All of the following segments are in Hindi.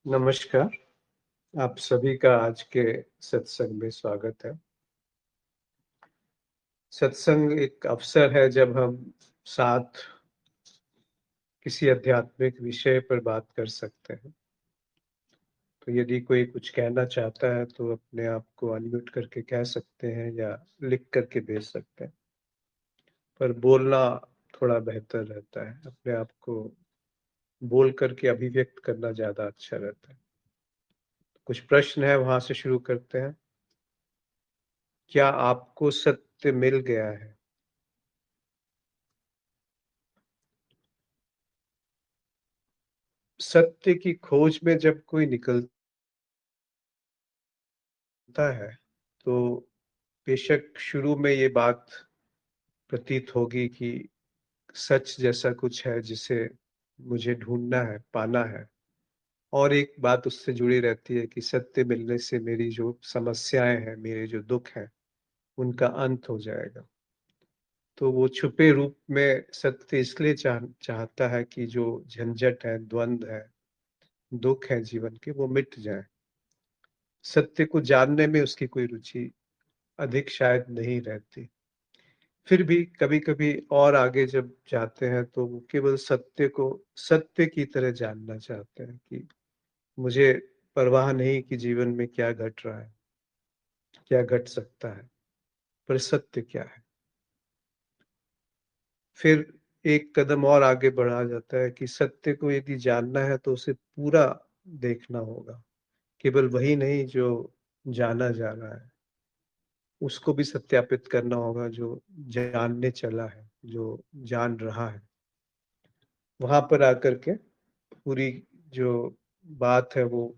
नमस्कार, आप सभी का आज के सत्संग में स्वागत है। सत्संग एक अवसर है जब हम साथ किसी आध्यात्मिक विषय पर बात कर सकते हैं। तो यदि कोई कुछ कहना चाहता है तो अपने आप को अनम्यूट करके कह सकते हैं या लिख करके भेज सकते हैं। पर बोलना थोड़ा बेहतर रहता है, अपने आप को बोल करके अभिव्यक्त करना ज़्यादा अच्छा रहता है। कुछ प्रश्न है, वहाँ से शुरू करते हैं। क्या आपको सत्य मिल गया है? सत्य की खोज में जब कोई निकलता है, तो बेशक शुरू में ये बात प्रतीत होगी कि सच जैसा कुछ है जिसे मुझे ढूँढना है, पाना है। और एक बात उससे जुड़ी रहती है कि सत्य मिलने से मेरी जो समस्याएँ हैं, मेरे जो दुःख हैं, उनका अंत हो जाएगा। तो वो छुपे रूप में सत्य इसलिए चाहता है कि जो झंझट है, द्वंद है, दुःख है जीवन के, वो मिट जाएँ। सत्य को जानने में उसकी कोई रुचि अधिक शायद नहीं रहती। फिर भी कभी-कभी और आगे जब जाते हैं तो वो केवल सत्य को सत्य की तरह जानना चाहते हैं कि मुझे परवाह नहीं कि जीवन में क्या घट रहा है, क्या घट सकता है, पर सत्य क्या है? फिर एक कदम और आगे बढ़ा जाता है कि सत्य को यदि जानना है तो उसे पूरा देखना होगा, केवल वही नहीं जो जाना जा रहा है। उसको भी सत्यापित करना होगा जो जानने चला है, जो जान रहा है। वहाँ पर आकर के पूरी जो बात है वो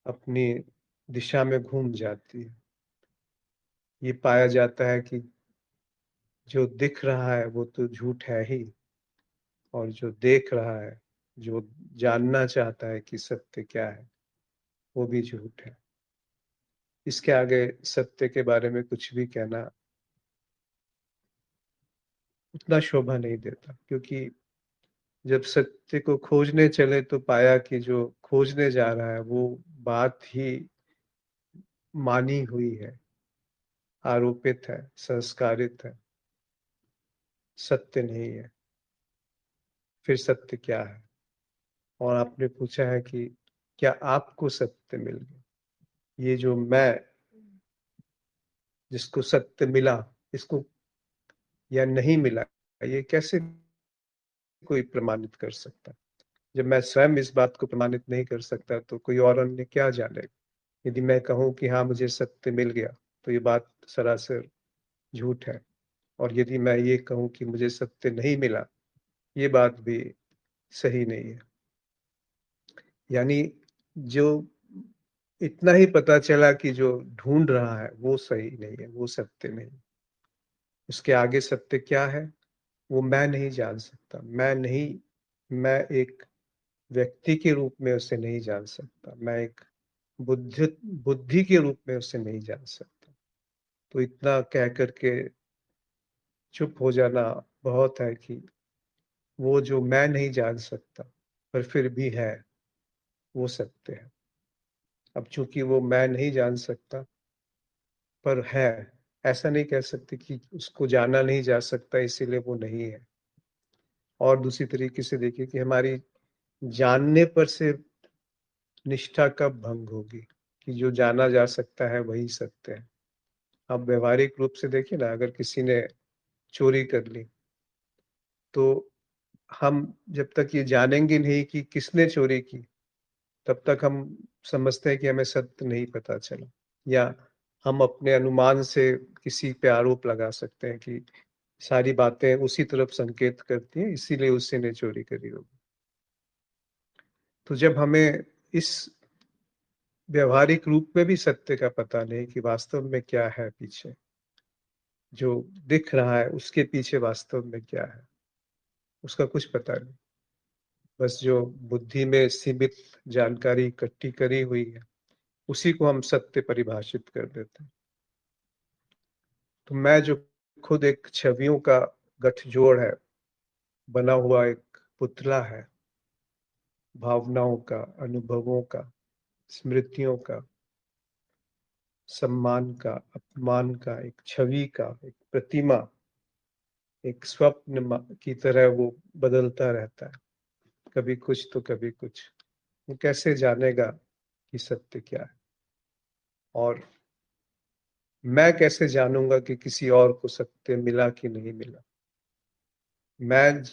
अपनी दिशा में घूम जाती है। ये पाया जाता है कि जो दिख रहा है वो तो झूठ है ही, और जो देख रहा है, जो जानना चाहता है कि सत्य क्या है, वो भी झूठ है। इसके आगे सत्य के बारे में कुछ भी कहना उतना शोभा नहीं देता, क्योंकि जब सत्य को खोजने चले तो पाया कि जो खोजने जा रहा है वो बात ही मानी हुई है, आरोपित है, संस्कारित है, सत्य नहीं है। फिर सत्य क्या है? और आपने पूछा है कि क्या आपको सत्य मिल गया? ये जो मैं, जिसको सत्य मिला, इसको या नहीं मिला, ये कैसे कोई प्रमाणित कर सकता है? जब मैं स्वयं इस बात को प्रमाणित नहीं कर सकता तो कोई और अन्य क्या जानेगा? यदि मैं कहूँ कि हाँ, मुझे सत्य मिल गया, तो ये बात सरासर झूठ है। और यदि मैं ये कहूँ कि मुझे सत्य नहीं मिला, ये बात भी सही नहीं है। यानी जो इतना ही पता चला कि जो ढूँढ रहा है वो सही नहीं है, वो सत्य नहीं। उसके आगे सत्य क्या है, वो मैं नहीं जान सकता। मैं एक व्यक्ति के रूप में उसे नहीं जान सकता। मैं एक बुद्धि बुद्धि के रूप में उसे नहीं जान सकता। तो इतना कह कर के चुप हो जाना बहुत है कि वो जो मैं नहीं जान सकता, पर फिर भी है, वो सत्य है। अब चूँकि वो मैं नहीं जान सकता, पर है, ऐसा नहीं कह सकते कि उसको जाना नहीं जा सकता इसीलिए वो नहीं है। और दूसरी तरीके से देखिए कि हमारी जानने पर से निष्ठा कब भंग होगी, कि जो जाना जा सकता है वही सत्य है। अब व्यावहारिक रूप से देखिए ना, अगर किसी ने चोरी कर ली, तो हम जब तक ये जानेंगे नहीं कि किसने चोरी की, तब तक हम समझते हैं कि हमें सत्य नहीं पता चला। या हम अपने अनुमान से किसी पे आरोप लगा सकते हैं कि सारी बातें उसी तरफ संकेत करती हैं, इसीलिए उसी ने चोरी करी होगी। तो जब हमें इस व्यावहारिक रूप में भी सत्य का पता नहीं कि वास्तव में क्या है पीछे, जो दिख रहा है उसके पीछे वास्तव में क्या है, उसका कुछ पता नहीं। बस जो बुद्धि में सीमित जानकारी इकट्ठी करी हुई है, उसी को हम सत्य परिभाषित कर देते हैं। तो मैं जो खुद एक छवियों का गठजोड़ है, बना हुआ एक पुतला है, भावनाओं का, अनुभवों का, स्मृतियों का, सम्मान का, अपमान का, एक छवि का, एक प्रतिमा, एक स्वप्न की तरह वो बदलता रहता है, कभी कुछ तो कभी कुछ। वो कैसे जानेगा कि सत्य क्या है? और मैं कैसे जानूंगा कि किसी और को सत्य मिला कि नहीं मिला? मैं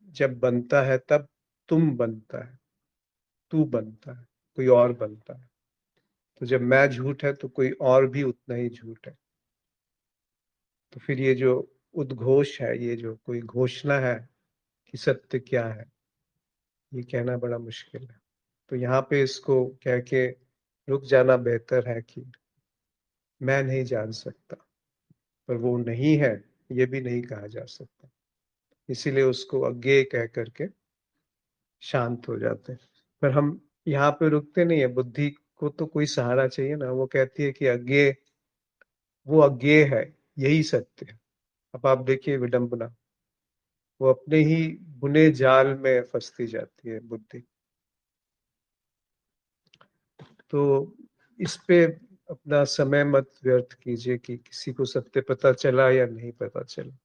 जब बनता है तब तुम बनता है, तू बनता है, कोई और बनता है। तो जब मैं झूठ है तो कोई और भी उतना ही झूठ है। तो फिर ये जो उद्घोष है, ये जो कोई घोषणा है कि सत्य क्या है, ये कहना बड़ा मुश्किल है। तो यहाँ पे इसको कह के रुक जाना बेहतर है कि मैं नहीं जान सकता, पर वो नहीं है ये भी नहीं कहा जा सकता। इसीलिए उसको अज्ञेय कह करके शांत हो जाते हैं। पर हम यहाँ पे रुकते नहीं है। बुद्धि को तो कोई सहारा चाहिए ना। वो कहती है कि अज्ञेय, वो अज्ञेय है, यही सत्य है। अब आप देखिए विडंबना, वो अपने ही बुने जाल में फंसती जाती है बुद्धि। तो इस पे अपना समय मत व्यर्थ कीजिए कि किसी को सत्य पता चला या नहीं पता चला।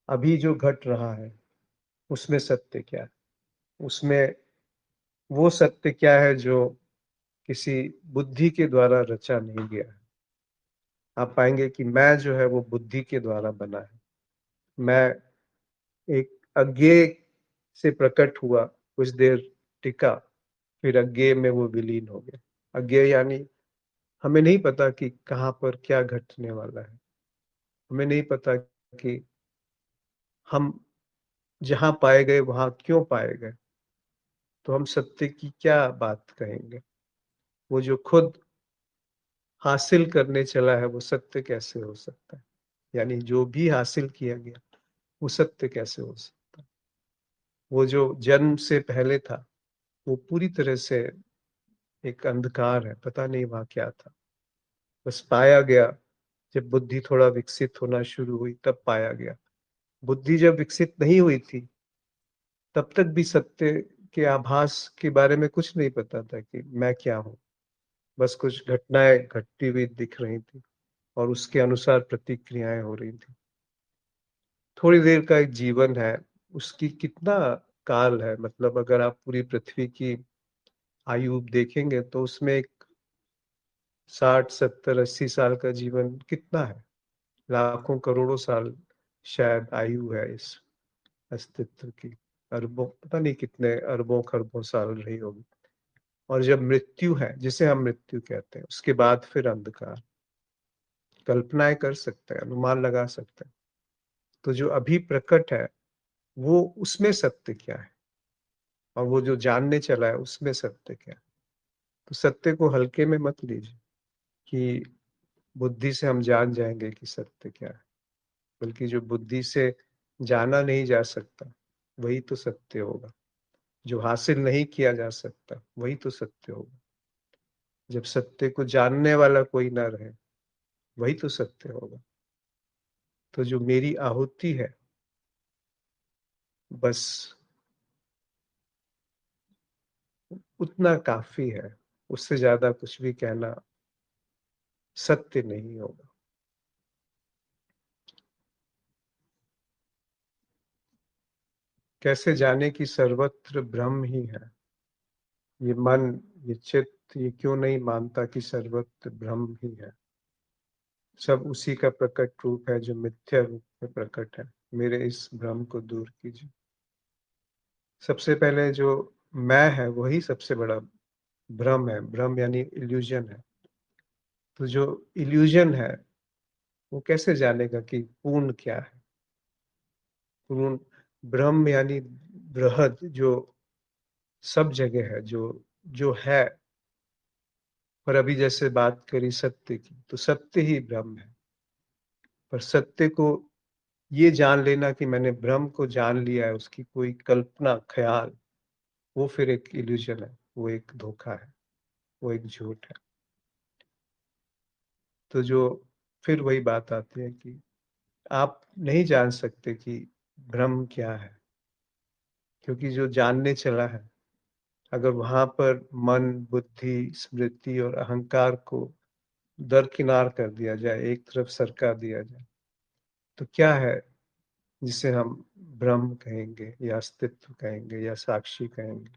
अभी जो घट रहा है उसमें सत्य क्या है? उसमें वो सत्य क्या है जो किसी बुद्धि के द्वारा रचा नहीं गया है। आप पाएंगे कि मैं जो है वो बुद्धि के द्वारा बना है। मैं एक अज्ञेय से प्रकट हुआ, कुछ देर टिका, फिर अज्ञेय में वो विलीन हो गया। अज्ञेय यानी हमें नहीं पता कि कहाँ पर क्या घटने वाला है। हमें नहीं पता कि हम जहाँ पाए गए वहां क्यों पाए गए। तो हम सत्य की क्या बात कहेंगे? वो जो खुद हासिल करने चला है वो सत्य कैसे हो सकता है? यानी जो भी हासिल किया गया वो सत्य कैसे हो सकता है? वो जो जन्म से पहले था वो पूरी तरह से एक अंधकार है, पता नहीं वहां क्या था। बस पाया गया जब बुद्धि थोड़ा विकसित होना शुरू हुई, तब पाया गया। बुद्धि जब विकसित नहीं हुई थी तब तक भी सत्य के आभास के बारे में कुछ नहीं पता था कि मैं क्या हूँ। बस कुछ घटनाएं घटती हुई दिख रही थी और उसके अनुसार प्रतिक्रियाएं हो रही थी। थोड़ी देर का एक जीवन है, उसकी कितना काल है? मतलब अगर आप पूरी पृथ्वी की आयु देखेंगे तो उसमें एक 60 70 80 साल का जीवन कितना है? लाखों करोड़ों साल शायद आयु है इस अस्तित्व की। अरबों, पता नहीं कितने अरबों खरबों साल रही होगी। और जब मृत्यु है, जिसे हम मृत्यु कहते हैं, उसके बाद फिर अंधकार। कल्पनाएं कर सकते हैं, अनुमान लगा सकते हैं। तो जो अभी प्रकट है वो, उसमें सत्य क्या है? और वो जो जानने चला है उसमें सत्य क्या है? तो सत्य को हल्के में मत लीजिए कि बुद्धि से हम जान जाएंगे कि सत्य क्या है। बल्कि जो बुद्धि से जाना नहीं जा सकता वही तो सत्य होगा। जो हासिल नहीं किया जा सकता वही तो सत्य होगा। जब सत्य को जानने वाला कोई ना रहे वही तो सत्य होगा। तो जो मेरी आहुति है, बस उतना काफी है। उससे ज्यादा कुछ भी कहना सत्य नहीं होगा। कैसे जाने कि सर्वत्र ब्रह्म ही है? ये मन, ये चित्त, ये क्यों नहीं मानता कि सर्वत्र ब्रह्म ही है? सब उसी का प्रकट रूप है जो मिथ्या रूप में प्रकट है। मेरे इस भ्रम को दूर कीजिए। सबसे पहले जो मैं है वही सबसे बड़ा भ्रम है। भ्रम यानी इल्यूजन है। तो जो इल्यूजन है वो कैसे जानेगा कि पूर्ण क्या है? पूर्ण ब्रह्म यानी बृहद, जो सब जगह है, जो जो है। पर अभी जैसे बात करी सत्य की, तो सत्य ही ब्रह्म है। पर सत्य को ये जान लेना कि मैंने ब्रह्म को जान लिया है, उसकी कोई कल्पना ख्याल, वो फिर एक इल्यूजन है, वो एक धोखा है, वो एक झूठ है। तो जो फिर वही बात आती है कि आप नहीं जान सकते कि ब्रह्म क्या है, क्योंकि जो जानने चला है अगर वहां पर मन, बुद्धि, स्मृति और अहंकार को दरकिनार कर दिया जाए, एक तरफ सरका दिया जाए, तो क्या है जिसे हम ब्रह्म कहेंगे या अस्तित्व कहेंगे या साक्षी कहेंगे?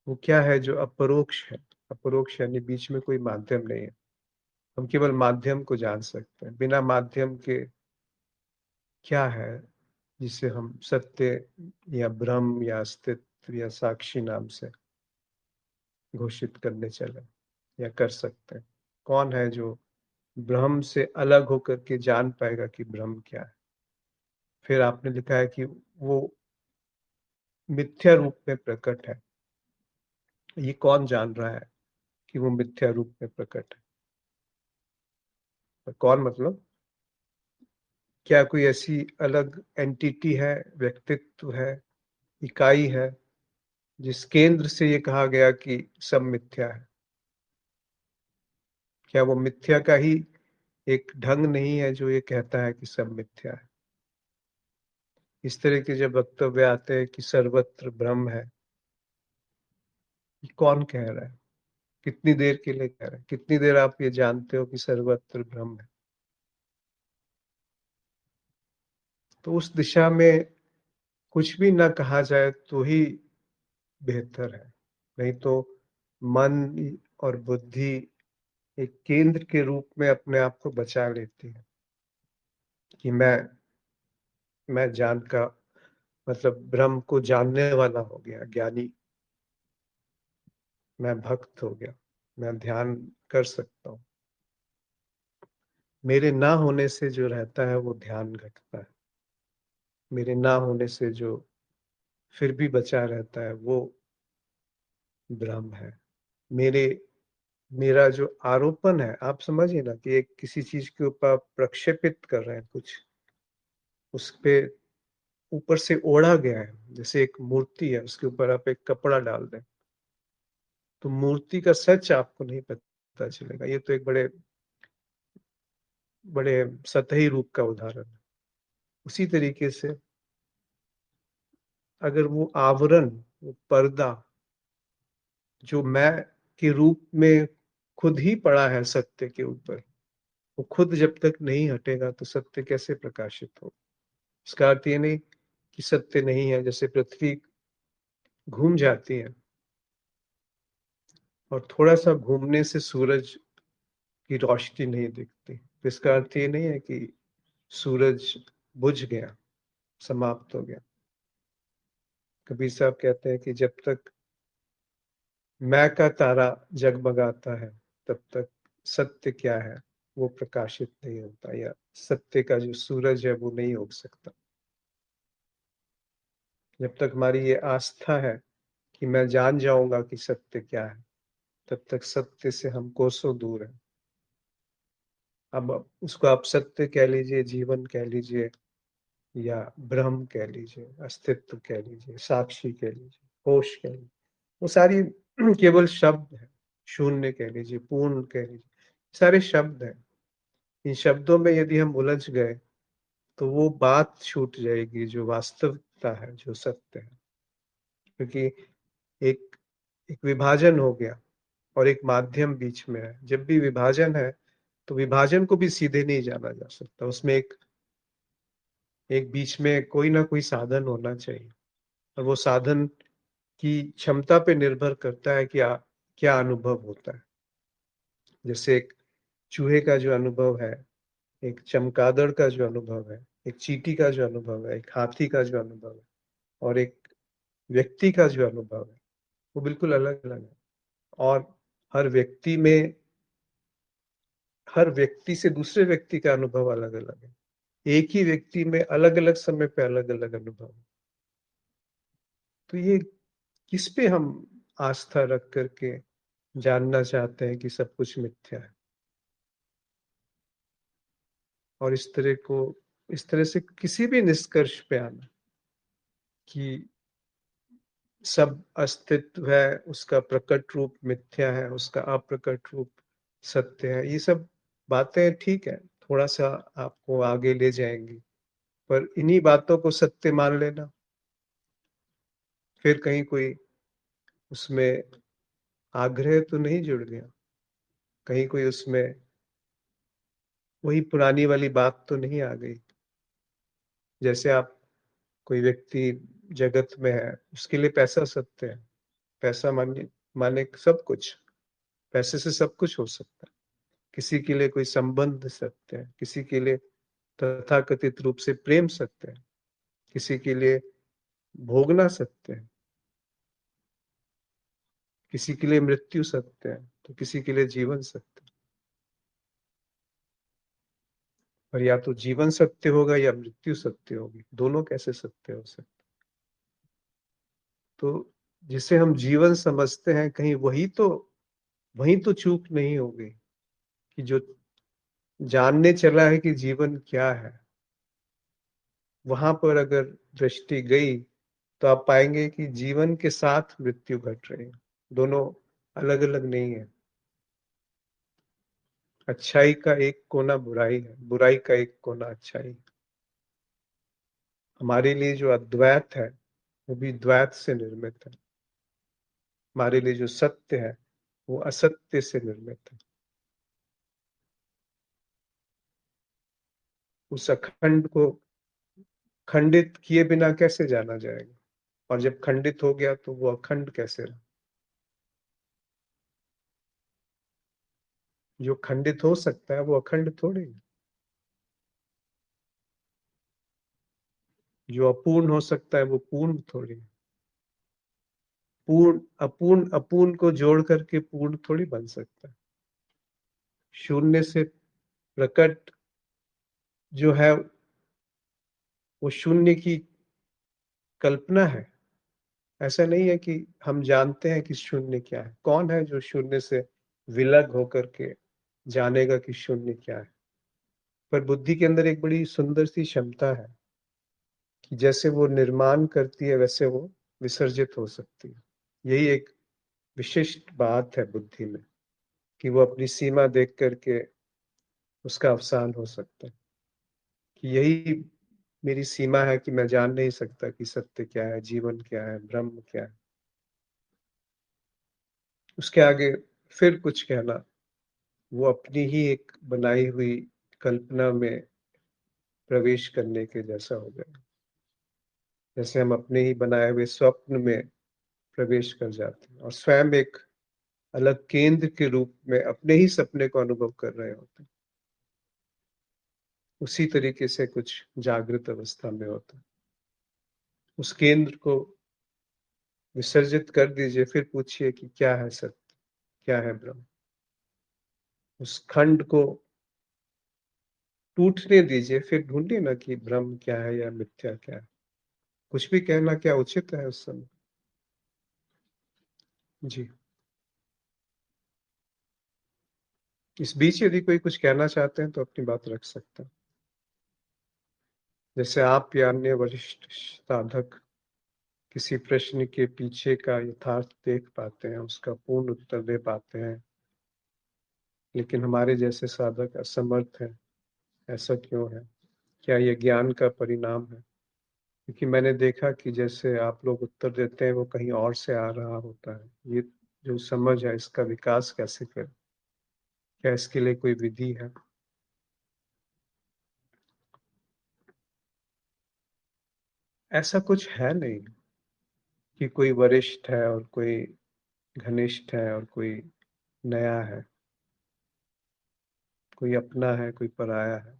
वो क्या है जो अपरोक्ष है? अपरोक्ष यानी बीच में कोई माध्यम नहीं है। हम केवल माध्यम को जान सकते हैं। बिना माध्यम के क्या है जिसे हम सत्य या ब्रह्म या अस्तित्व या साक्षी नाम से घोषित करने चले या कर सकते हैं? कौन है जो ब्रह्म से अलग होकर के जान पाएगा कि ब्रह्म क्या है? फिर आपने लिखा है कि वो मिथ्या रूप में प्रकट है। ये कौन जान रहा है कि वो मिथ्या रूप में प्रकट है? कौन मतलब क्या कोई ऐसी अलग एंटिटी है, व्यक्तित्व है, इकाई है जिस केंद्र से ये कहा गया कि सब मिथ्या है? क्या वो मिथ्या का ही एक ढंग नहीं है जो ये कहता है कि सब मिथ्या है? इस तरह के जब वक्तव्य आते हैं कि सर्वत्र ब्रह्म है, ये कौन कह रहा है? कितनी देर के लिए कह रहा है? कितनी देर आप ये जानते हो कि सर्वत्र ब्रह्म है? तो उस दिशा में कुछ भी ना कहा जाए तो ही बेहतर है। नहीं तो मन और बुद्धि एक केंद्र के रूप में अपने आप को बचा लेती है कि मैं जान का मतलब ब्रह्म को जानने वाला हो गया, ज्ञानी, मैं भक्त हो गया, मैं ध्यान कर सकता हूँ। मेरे ना होने से जो रहता है वो ध्यान घटता है। मेरे ना होने से जो फिर भी बचा रहता है वो ब्रह्म है। मेरे मेरा जो आरोपण है, आप समझिए ना कि एक किसी चीज के ऊपर आप प्रक्षेपित कर रहे हैं कुछ, उस पे ऊपर से ओढ़ा गया है, जैसे एक मूर्ति है उसके ऊपर आप एक कपड़ा डाल दें, तो मूर्ति का सच आपको नहीं पता चलेगा। ये तो एक बड़े बड़े सतही रूप का उदाहरण है। उसी तरीके से अगर वो आवरण, वो पर्दा जो मैं के रूप में खुद ही पड़ा है सत्य के ऊपर, वो खुद जब तक नहीं हटेगा तो सत्य कैसे प्रकाशित हो? इसका अर्थ ये नहीं कि सत्य नहीं है। जैसे पृथ्वी घूम जाती है और थोड़ा सा घूमने से सूरज की रोशनी नहीं दिखती, तो इसका अर्थ ये नहीं है कि सूरज बुझ गया, समाप्त हो गया। कबीर साहब कहते हैं कि जब तक मैं का तारा जगमगाता है तब तक सत्य क्या है वो प्रकाशित नहीं होता, या सत्य का जो सूरज है वो नहीं उग सकता। जब तक हमारी ये आस्था है कि मैं जान जाऊंगा कि सत्य क्या है, तब तक सत्य से हम कोसों दूर हैं। अब उसको आप सत्य कह लीजिए, जीवन कह लीजिए, या ब्रह्म कह लीजिए, अस्तित्व कह लीजिए, साक्षी कह लीजिए, होश कह लीजिए, वो सारी केवल शब्द है। शून्य कह लीजिए, पूर्ण कह लीजिए, सारे शब्द हैं। इन शब्दों में यदि हम उलझ गए तो वो बात छूट जाएगी जो वास्तविकता है, जो सत्य है। क्योंकि एक एक विभाजन हो गया और एक माध्यम बीच में है। जब भी विभाजन है तो विभाजन को भी सीधे नहीं जाना जा सकता, उसमें एक एक बीच में कोई ना कोई साधन होना चाहिए, और वो साधन की क्षमता पे निर्भर करता है कि क्या अनुभव होता है। जैसे एक चूहे का जो अनुभव है, एक चमगादड़ का जो अनुभव है, एक चींटी का जो अनुभव है, एक हाथी का जो अनुभव है, और एक व्यक्ति का जो अनुभव है, वो बिल्कुल अलग अलग है। और हर व्यक्ति में हर व्यक्ति से दूसरे व्यक्ति का अनुभव अलग अलग है। एक ही व्यक्ति में अलग अलग समय पे अलग अलग अनुभव है। तो ये किस पे हम आस्था रख करके जानना चाहते हैं कि सब कुछ मिथ्या है? और इस तरह से किसी भी निष्कर्ष पे आना कि सब अस्तित्व है, उसका प्रकट रूप मिथ्या है, उसका अप्रकट रूप सत्य है, ये सब बातें ठीक है, थोड़ा सा आपको आगे ले जाएंगी, पर इन्हीं बातों को सत्य मान लेना फिर कहीं कोई उसमें आग्रह तो नहीं जुड़ गया, कहीं कोई उसमें वही पुरानी वाली बात तो नहीं आ गई। जैसे आप कोई व्यक्ति जगत में है, उसके लिए पैसा सत्य है, पैसा माने माने सब कुछ, पैसे से सब कुछ हो सकता है। किसी के लिए कोई संबंध सत्य है, किसी के लिए तथाकथित रूप से प्रेम सत्य है, किसी के लिए भोगना सत्य है, किसी के लिए मृत्यु सत्य है, तो किसी के लिए जीवन सत्य है। और या तो जीवन सत्य होगा या मृत्यु सत्य होगी, दोनों कैसे सत्य हो सकते। तो जिसे हम जीवन समझते हैं, कहीं वही तो चूक नहीं हो गई कि जो जानने चला है कि जीवन क्या है, वहां पर अगर दृष्टि गई तो आप पाएंगे कि जीवन के साथ मृत्यु घट रही है, दोनों अलग अलग नहीं है। अच्छाई का एक कोना बुराई है, बुराई का एक कोना अच्छाई है। हमारे लिए जो अद्वैत है वो भी द्वैत से निर्मित है, हमारे लिए जो सत्य है वो असत्य से निर्मित है। उस अखंड को खंडित किए बिना कैसे जाना जाएगा, और जब खंडित हो गया तो वो अखंड कैसे रहा। जो खंडित हो सकता है वो अखंड थोड़ी है। जो अपूर्ण हो सकता है वो पूर्ण थोड़ी है। पूर्ण अपूर्ण अपूर्ण को जोड़ करके पूर्ण थोड़ी बन सकता है। शून्य से प्रकट जो है वो शून्य की कल्पना है। ऐसा नहीं है कि हम जानते हैं कि शून्य क्या है। कौन है जो शून्य से विलग होकर के जानेगा कि शून्य क्या है। पर बुद्धि के अंदर एक बड़ी सुंदर सी क्षमता है कि जैसे वो निर्माण करती है वैसे वो विसर्जित हो सकती है। यही एक विशिष्ट बात है बुद्धि में, कि वो अपनी सीमा देख करके उसका अवसान हो सकता है। कि यही मेरी सीमा है कि मैं जान नहीं सकता कि सत्य क्या है, जीवन क्या है, ब्रह्म क्या है। उसके आगे फिर कुछ कहना वो अपनी ही एक बनाई हुई कल्पना में प्रवेश करने के जैसा हो गया। जैसे हम अपने ही बनाए हुए स्वप्न में प्रवेश कर जाते हैं और स्वयं एक अलग केंद्र के रूप में अपने ही सपने को अनुभव कर रहे होते हैं। उसी तरीके से कुछ जागृत अवस्था में होता है। उस केंद्र को विसर्जित कर दीजिए, फिर पूछिए कि क्या है सत्य, क्या है ब्रह्म। उस खंड को टूटने दीजिए, फिर ढूंढिए ना कि ब्रह्म क्या है या मिथ्या क्या है। कुछ भी कहना क्या उचित है उस समय। जी। इस बीच यदि कोई कुछ कहना चाहते हैं तो अपनी बात रख सकते हैं। जैसे आप या अन्य वरिष्ठ साधक किसी प्रश्न के पीछे का यथार्थ देख पाते हैं, उसका पूर्ण उत्तर दे पाते हैं, लेकिन हमारे जैसे साधक असमर्थ हैं। ऐसा क्यों है? क्या ये ज्ञान का परिणाम है? क्योंकि मैंने देखा कि जैसे आप लोग उत्तर देते हैं वो कहीं और से आ रहा होता है। ये जो समझ है इसका विकास कैसे करें? क्या इसके लिए कोई विधि है? ऐसा कुछ है नहीं कि कोई वरिष्ठ है और कोई घनिष्ठ है और कोई नया है, कोई अपना है कोई पराया है,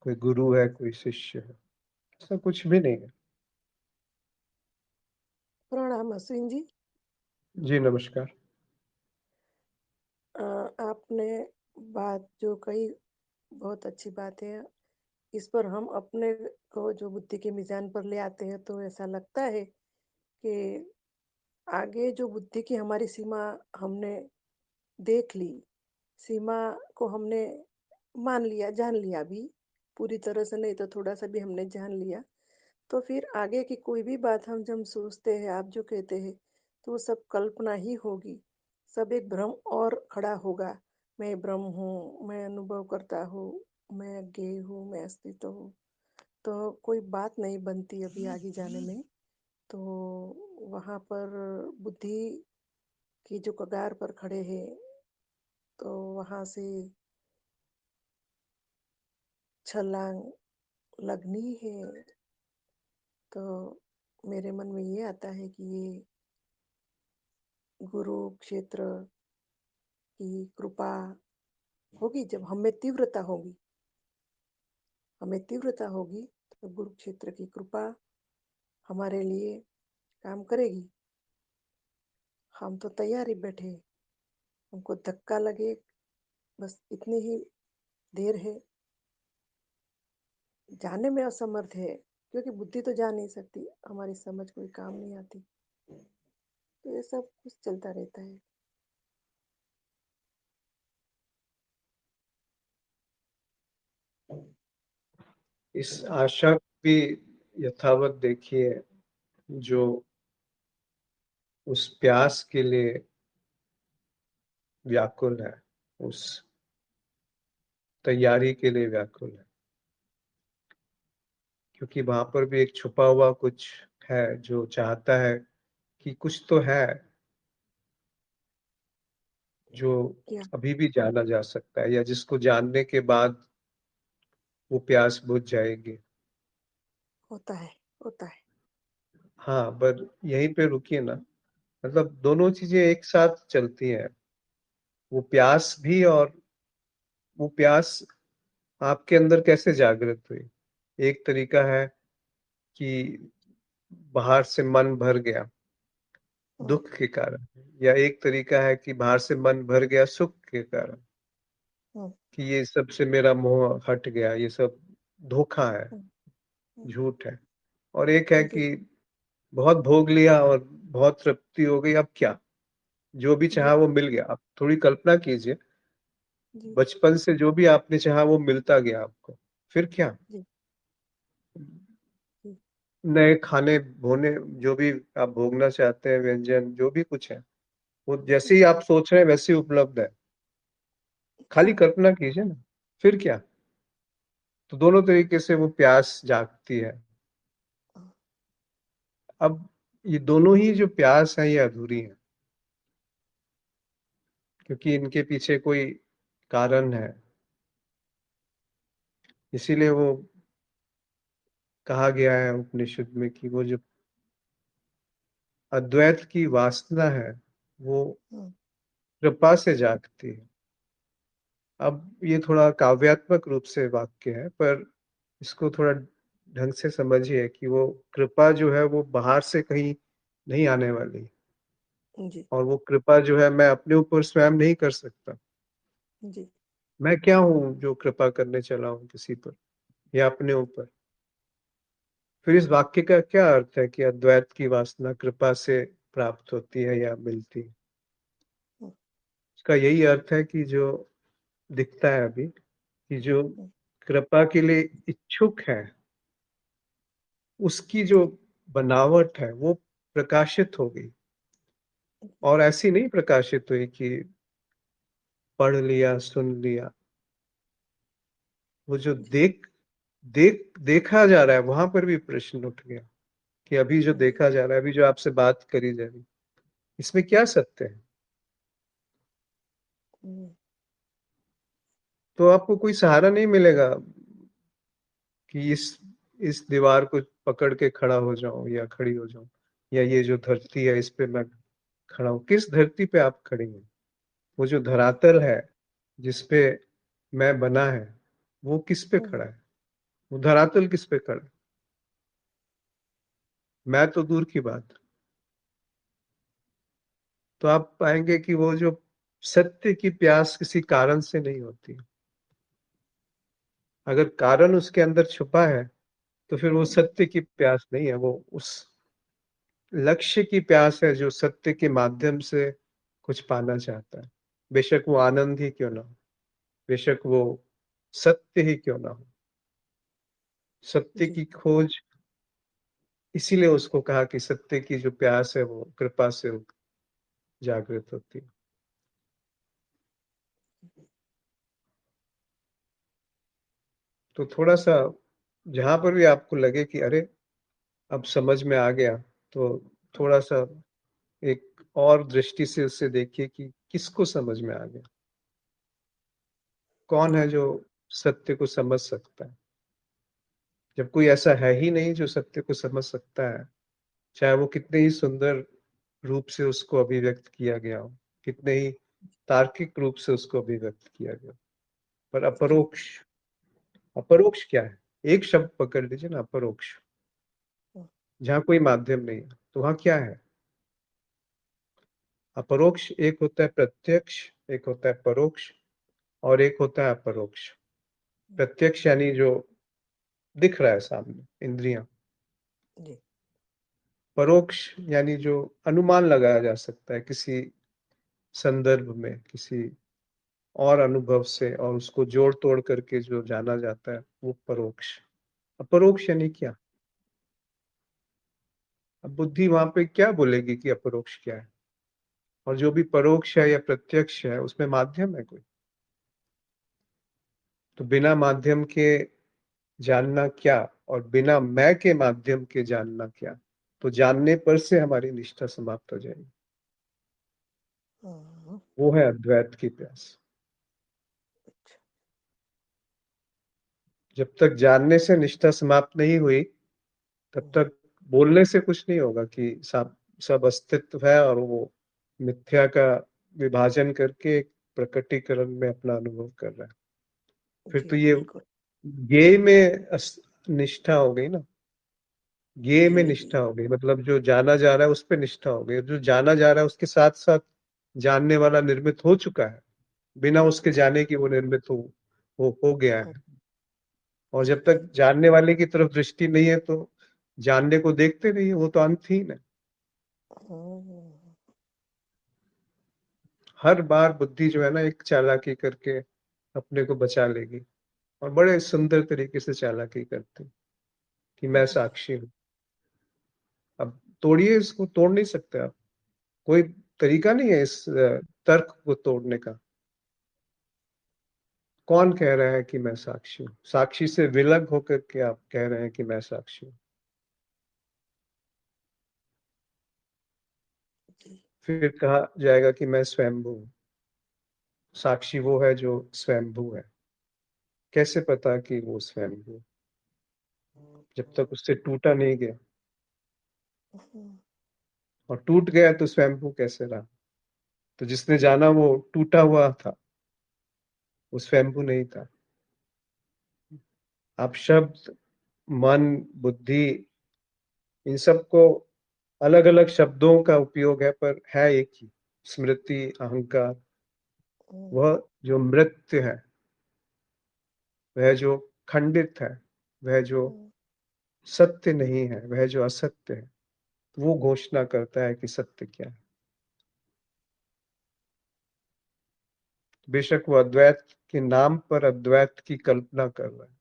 कोई गुरु है कोई शिष्य है। ऐसा कुछ भी नहीं है। प्रणाम अश्विन जी। जी नमस्कार। आपने बात जो कही बहुत अच्छी बात है। इस पर हम अपने को जो बुद्धि के मीज़ान पर ले आते हैं तो ऐसा लगता है कि आगे जो बुद्धि की हमारी सीमा हमने देख ली, सीमा को हमने मान लिया, जान लिया भी, पूरी तरह से नहीं तो थोड़ा-सा भी हमने जान लिया, तो फिर आगे की कोई भी बात हम जब सोचते हैं, आप जो कहते हैं, तो वो सब कल्पना ही होगी। सब एक भ्रम और खड़ा होगा। मैं ब्रह्म हूँ, मैं अनुभव करता हूँ, मैं अज्ञेय हूँ, मैं अस्तित्व हूँ। तो कोई बात नहीं बनती अभी आगे जाने में। तो वहाँ पर बुद्धि की जो कगार पर खड़े हैं, तो वहाँ से छलांग लगनी है। तो मेरे मन में ये आता है कि ये गुरु क्षेत्र की कृपा होगी। जब हमें तीव्रता होगी, तो गुरु क्षेत्र की कृपा हमारे लिए काम करेगी। हम तो तैयार ही बैठे हैं। हमको धक्का लगे, बस इतनी ही देर है। जाने में असमर्थ है, क्योंकि बुद्धि तो जा नहीं सकती, हमारी समझ कोई काम नहीं आती। तो ये सब कुछ चलता रहता है। इस आशा भी यथावत देखिए, जो उस प्यास के लिए व्याकुल है, उस तैयारी के लिए व्याकुल है, क्योंकि वहां पर भी एक छुपा हुआ कुछ है जो चाहता है कि कुछ तो है जो क्या अभी भी जाना जा सकता है, या जिसको जानने के बाद वो प्यास बुझ जाएगी। होता है? होता है। हाँ, पर यहीं पे रुकिए ना। मतलब दोनों चीजें एक साथ चलती हैं, वो प्यास भी, और वो प्यास आपके अंदर कैसे जागृत हुई। एक तरीका है कि बाहर से मन भर गया हम्म, दुख के कारण, या एक तरीका है कि बाहर से मन भर गया सुख के कारण, हम्म, कि ये सब से मेरा मोह हट गया, ये सब धोखा है, हम्म, हम्म, झूठ है। और एक है जी, कि बहुत भोग लिया और बहुत तृप्ति हो गई, अब क्या, जो भी चाहा जी, वो मिल गया। आप थोड़ी कल्पना कीजिए, जी, बचपन से जो भी आपने चाहा वो मिलता गया आपको, फिर क्या। जी, जी, नए खाने भोने, जो भी आप भोगना चाहते हैं, व्यंजन जो भी कुछ है, वो जैसे ही जी, आप सोच रहे हैं वैसे ही उपलब्ध है। खाली हाँ, कल्पना कीजिए ना, फिर क्या। तो दोनों तरीके से वो प्यास जागती है। हाँ, अब ये दोनों ही जो प्यास है ये अधूरी है, क्योंकि इनके पीछे कोई कारण है। इसीलिए वो कहा गया है उपनिषद में कि वो जो अद्वैत की वासना है वो हम्म, कृपा से जागती है। अब ये थोड़ा काव्यात्मक रूप से वाक्य है, पर इसको थोड़ा ढंग से समझिए कि वो कृपा जो है वो बाहर से कहीं नहीं आने वाली, जी, और वो कृपा जो है मैं अपने ऊपर स्वयं नहीं कर सकता। जी, मैं क्या हूँ जो कृपा करने चला हूँ किसी पर या अपने ऊपर। फिर इस वाक्य का क्या अर्थ है कि अद्वैत की वासना कृपा से प्राप्त होती है या मिलती है। हम्म, इसका यही अर्थ है कि जो दिखता है अभी, कि जो हम्म, कृपा के लिए इच्छुक है, उसकी जो जी, बनावट है वो प्रकाशित हो गई। और ऐसी नहीं प्रकाशित हुई कि पढ़ लिया सुन लिया, वो जो जी, देखा जा रहा है, वहां पर भी प्रश्न उठ गया कि अभी जो हम्म, देखा जा रहा है, अभी जो आपसे बात करी जा रही, इसमें क्या सत्य है। हम्म, तो आपको कोई सहारा नहीं मिलेगा कि इस दीवार को पकड़ के खड़ा हो जाऊं या खड़ी हो जाऊं, या ये जो धरती है इस पे मैं खड़ा हूं। किस धरती पे आप खड़ी हैं। वो जो धरातल है जिसपे मैं बना है, वो किस पे हम्म, खड़ा है। वो धरातल किस पे खड़ा है। मैं तो दूर की बात। तो आप पाएंगे कि वो जो सत्य की प्यास किसी कारण से नहीं होती। अगर कारण उसके अंदर छुपा है, तो फिर वो हम्म, सत्य की प्यास नहीं है, वो उस लक्ष्य की प्यास है जो सत्य के माध्यम से कुछ पाना चाहता है। बेशक वो आनंद ही क्यों ना हो, बेशक वो सत्य ही क्यों ना हो। सत्य जी, की खोज, इसीलिए उसको कहा कि सत्य की जो प्यास है वो कृपा से जागृत होती है। तो थोड़ा सा जहां पर भी आपको लगे कि अरे अब समझ में आ गया, तो थोड़ा सा एक और दृष्टि से उससे देखिए कि किसको समझ में आ गया, कौन है जी। जो सत्य को समझ सकता है। जब कोई ऐसा है ही नहीं जो सत्य को समझ सकता है, चाहे वो कितने ही सुंदर रूप से उसको अभिव्यक्त किया गया हो, कितने ही तार्किक रूप से उसको अभिव्यक्त किया गया हो, पर जी। अपरोक्ष, अपरोक्ष क्या है? एक शब्द पकड़ लीजिए ना, अपरोक्ष। हुँ। जहाँ कोई माध्यम नहीं है, तो वहाँ क्या है? अपरोक्ष एक होता है प्रत्यक्ष, एक होता है परोक्ष, और एक होता है अपरोक्ष। प्रत्यक्ष यानी जो दिख रहा है सामने, इंद्रियां। जी। परोक्ष यानी जो अनुमान लगाया जा सकता है किसी संदर्भ में, किसी और अनुभव से, और उसको जोड़ तोड़ करके जो जाना जाता है, वो परोक्ष। अपरोक्ष यानी क्या? अब बुद्धि वहां पे क्या बोलेगी कि अपरोक्ष क्या है? और जो भी परोक्ष है या प्रत्यक्ष है, उसमें माध्यम है कोई? तो बिना माध्यम के जानना क्या, और बिना मैं के माध्यम के जानना क्या? तो जानने पर से हमारी निष्ठा समाप्त हो जाएगी। हुँ। वो है अद्वैत की प्यास। अच्छा। जब तक जानने से निष्ठा समाप्त नहीं हुई, तब हुँ। तक बोलने से कुछ नहीं होगा कि सब सब अस्तित्व है, और वो मिथ्या का विभाजन करके एक प्रकटीकरण में अपना अनुभव कर रहा है। फिर जी, तो ये बिल्कुल। ज्ञेय में निष्ठा हो गई ना, ज्ञेय में जी, जी। निष्ठा हो गई, मतलब जो जाना जा रहा है उस पर निष्ठा हो गई। जो जाना जा रहा है उसके साथ साथ जानने वाला निर्मित हो चुका है, बिना उसके जी। जाने की वो निर्मित हो गया हुँ। है। और जी, जब जी। तक जानने वाले की तरफ दृष्टि नहीं है, तो जानने को देखते नहीं है, वो तो अंतहीन है। हुँ। हर बार बुद्धि जो है ना, एक चालाकी करके अपने को बचा लेगी, और बड़े सुंदर तरीके से चालाकी करती कि मैं जी। साक्षी हूँ। अब तोड़िए इसको, तोड़ नहीं सकते आप। कोई तरीका नहीं है इस तर्क को तोड़ने का। कौन कह रहा है कि मैं साक्षी हूँ? साक्षी से विलग होकर के आप कह रहे हैं कि मैं साक्षी हूँ। जी। फिर कहा जाएगा कि मैं स्वयंभू हूँ। साक्षी वो है जो स्वयंभू है। कैसे पता कि वो स्वयंभू है? जब तक उससे टूटा नहीं गया। हुँ। और टूट गया तो स्वयंभू कैसे रहा? तो जिसने जाना वो टूटा हुआ था, वो स्वयंभू नहीं था। आप शब्द, मन, बुद्धि, इन सबको अलग अलग शब्दों का उपयोग है, पर है एक ही। स्मृति, अहंकार, हुँ। वह जो मृत्य है, वह जो खंडित है, वह जो हुँ। सत्य नहीं है, वह जो असत्य है, वो घोषणा करता है कि सत्य क्या है। बेशक वो अद्वैत के नाम पर अद्वैत की कल्पना कर रहा है।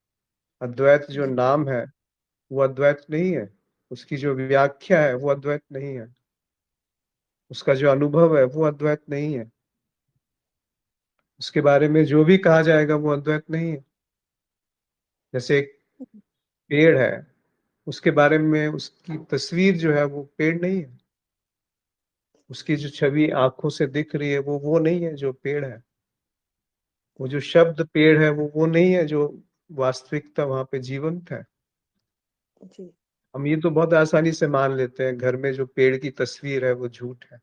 अद्वैत जो जी। नाम है, वो अद्वैत नहीं है। उसकी जो व्याख्या है, वो अद्वैत नहीं है। उसका जो अनुभव है, वो अद्वैत नहीं है। उसके बारे में जो भी कहा जाएगा, वो अद्वैत नहीं है। जैसे एक पेड़ है, उसके बारे में उसकी तस्वीर जो है, वो पेड़ नहीं है। उसकी जो छवि आंखों से दिख रही है, वो नहीं है जो पेड़ है। वो जो शब्द पेड़ है, वो नहीं है जो वास्तविकता वहां पे जीवंत है। जी। हम ये तो बहुत आसानी से मान लेते हैं, घर में जो पेड़ की तस्वीर है वो झूठ है।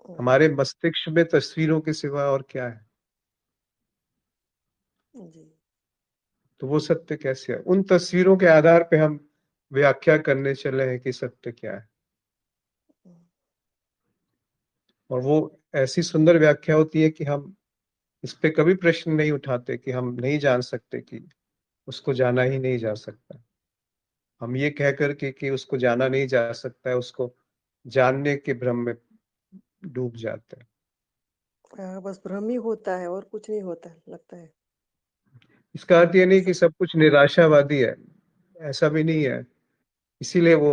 हुँ। हमारे मस्तिष्क में तस्वीरों के सिवा और क्या है? जी। तो वो सत्य कैसे है? उन तस्वीरों के आधार पे हम व्याख्या करने चले हैं कि सत्य क्या है। हुँ। और वो ऐसी सुंदर व्याख्या होती है कि हम इस पे कभी प्रश्न नहीं उठाते कि हम नहीं जान सकते, कि उसको जाना ही नहीं जा सकता। हम ये कह करके कि उसको जाना नहीं जा सकता है, उसको जानने के भ्रम में डूब जाते हैं। बस भ्रम ही होता है और कुछ नहीं होता लगता है। इसका अर्थ ये नहीं कि सब। सब कुछ निराशावादी है, ऐसा भी नहीं है। इसीलिए वो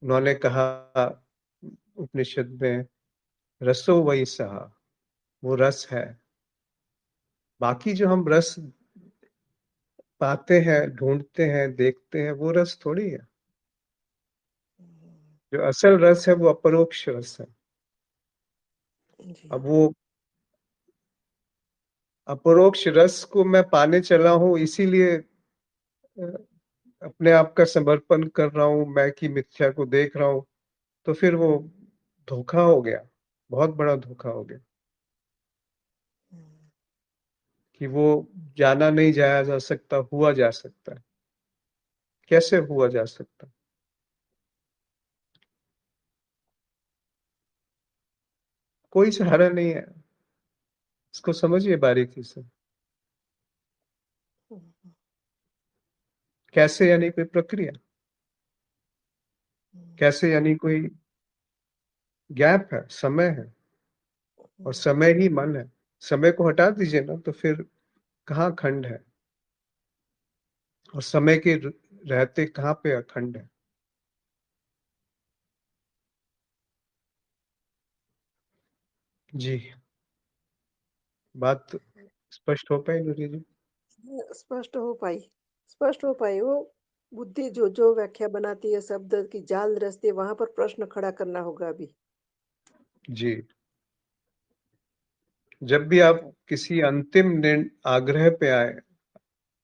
उन्होंने कहा उपनिषद में, रसो वही सहा, वो रस है। बाकी जो हम रस पाते हैं, ढूंढते हैं, देखते हैं, वो रस थोड़ी है। जो असल रस है वो अपरोक्ष रस है। जी। अब वो अपरोक्ष रस को मैं पाने चला हूँ, इसीलिए अपने आप का समर्पण कर रहा हूँ, मैं की मिथ्या को देख रहा हूँ, तो फिर वो धोखा हो गया, बहुत बड़ा धोखा हो गया। हम्म, कि वो जाना नहीं जाया जा सकता, हुआ जा सकता है। कैसे हुआ जा सकता है? कोई सहारा नहीं है। इसको समझिए बारीकी से। हम्म, कैसे यानी कोई प्रक्रिया, हम्म, कैसे यानी कोई गैप है, समय है, और हम्म, समय ही मन है। समय को हटा दीजिए ना, तो फिर कहाँ खंड है, और समय के रहते कहाँ पे अखंड है। जी, बात स्पष्ट हो पाई नूरी जी? स्पष्ट हो पाई वो बुद्धि जो जो व्याख्या बनाती है शब्द की जाल रचती है, वहां पर प्रश्न खड़ा करना होगा अभी। जी, जब भी आप किसी अंतिम आग्रह पे आए,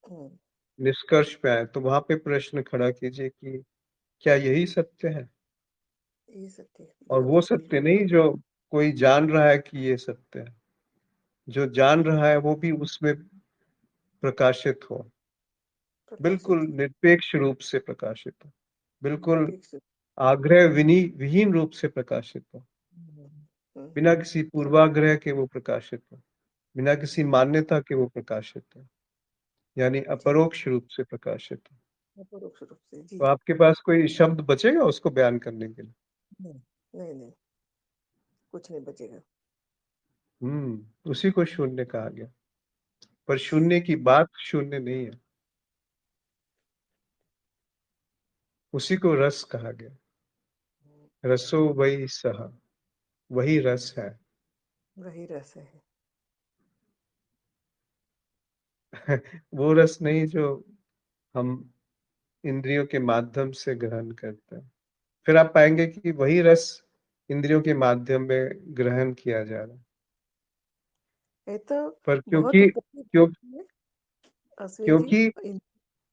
हम्म, निष्कर्ष पे आए, तो वहां पे प्रश्न खड़ा कीजिए कि क्या यही सत्य है? ये सत्य है, और वो बिल्कुल सत्य बिल्कुल। नहीं जो कोई जान रहा है कि ये सत्य है। जो जान रहा है वो भी उसमें प्रकाशित हो, बिल्कुल प्रकाशित हो। निरपेक्ष रूप से प्रकाशित हो, बिल्कुल निरपेक्ष। आग्रह विहीन रूप से प्रकाशित हो, हम्म, बिना हम्म, किसी पूर्वाग्रह के वो प्रकाशित हो, बिना किसी मान्यता के वो प्रकाशित हो, यानी जी। अपरोक्ष रूप से प्रकाशित हो। परोक्ष रूप से जी। तो आपके पास कोई शब्द बचेगा उसको बयान करने के लिए? नहीं नहीं नहीं, कुछ नहीं बचेगा। उसी को शून्य कहा गया। पर जी। शून्य की बात शून्य नहीं है, उसी को रस कहा गया। रसो वही सह, वही रस है। वही रस है। वो रस नहीं जो हम इंद्रियों के माध्यम से ग्रहण करते हैं। फिर आप पाएंगे कि वही रस इंद्रियों के माध्यम में ग्रहण किया जा रहा है। ये तो पर बहुत क्योंकि ऊपर की क्यों बात है अश्विन जी। क्योंकि इन-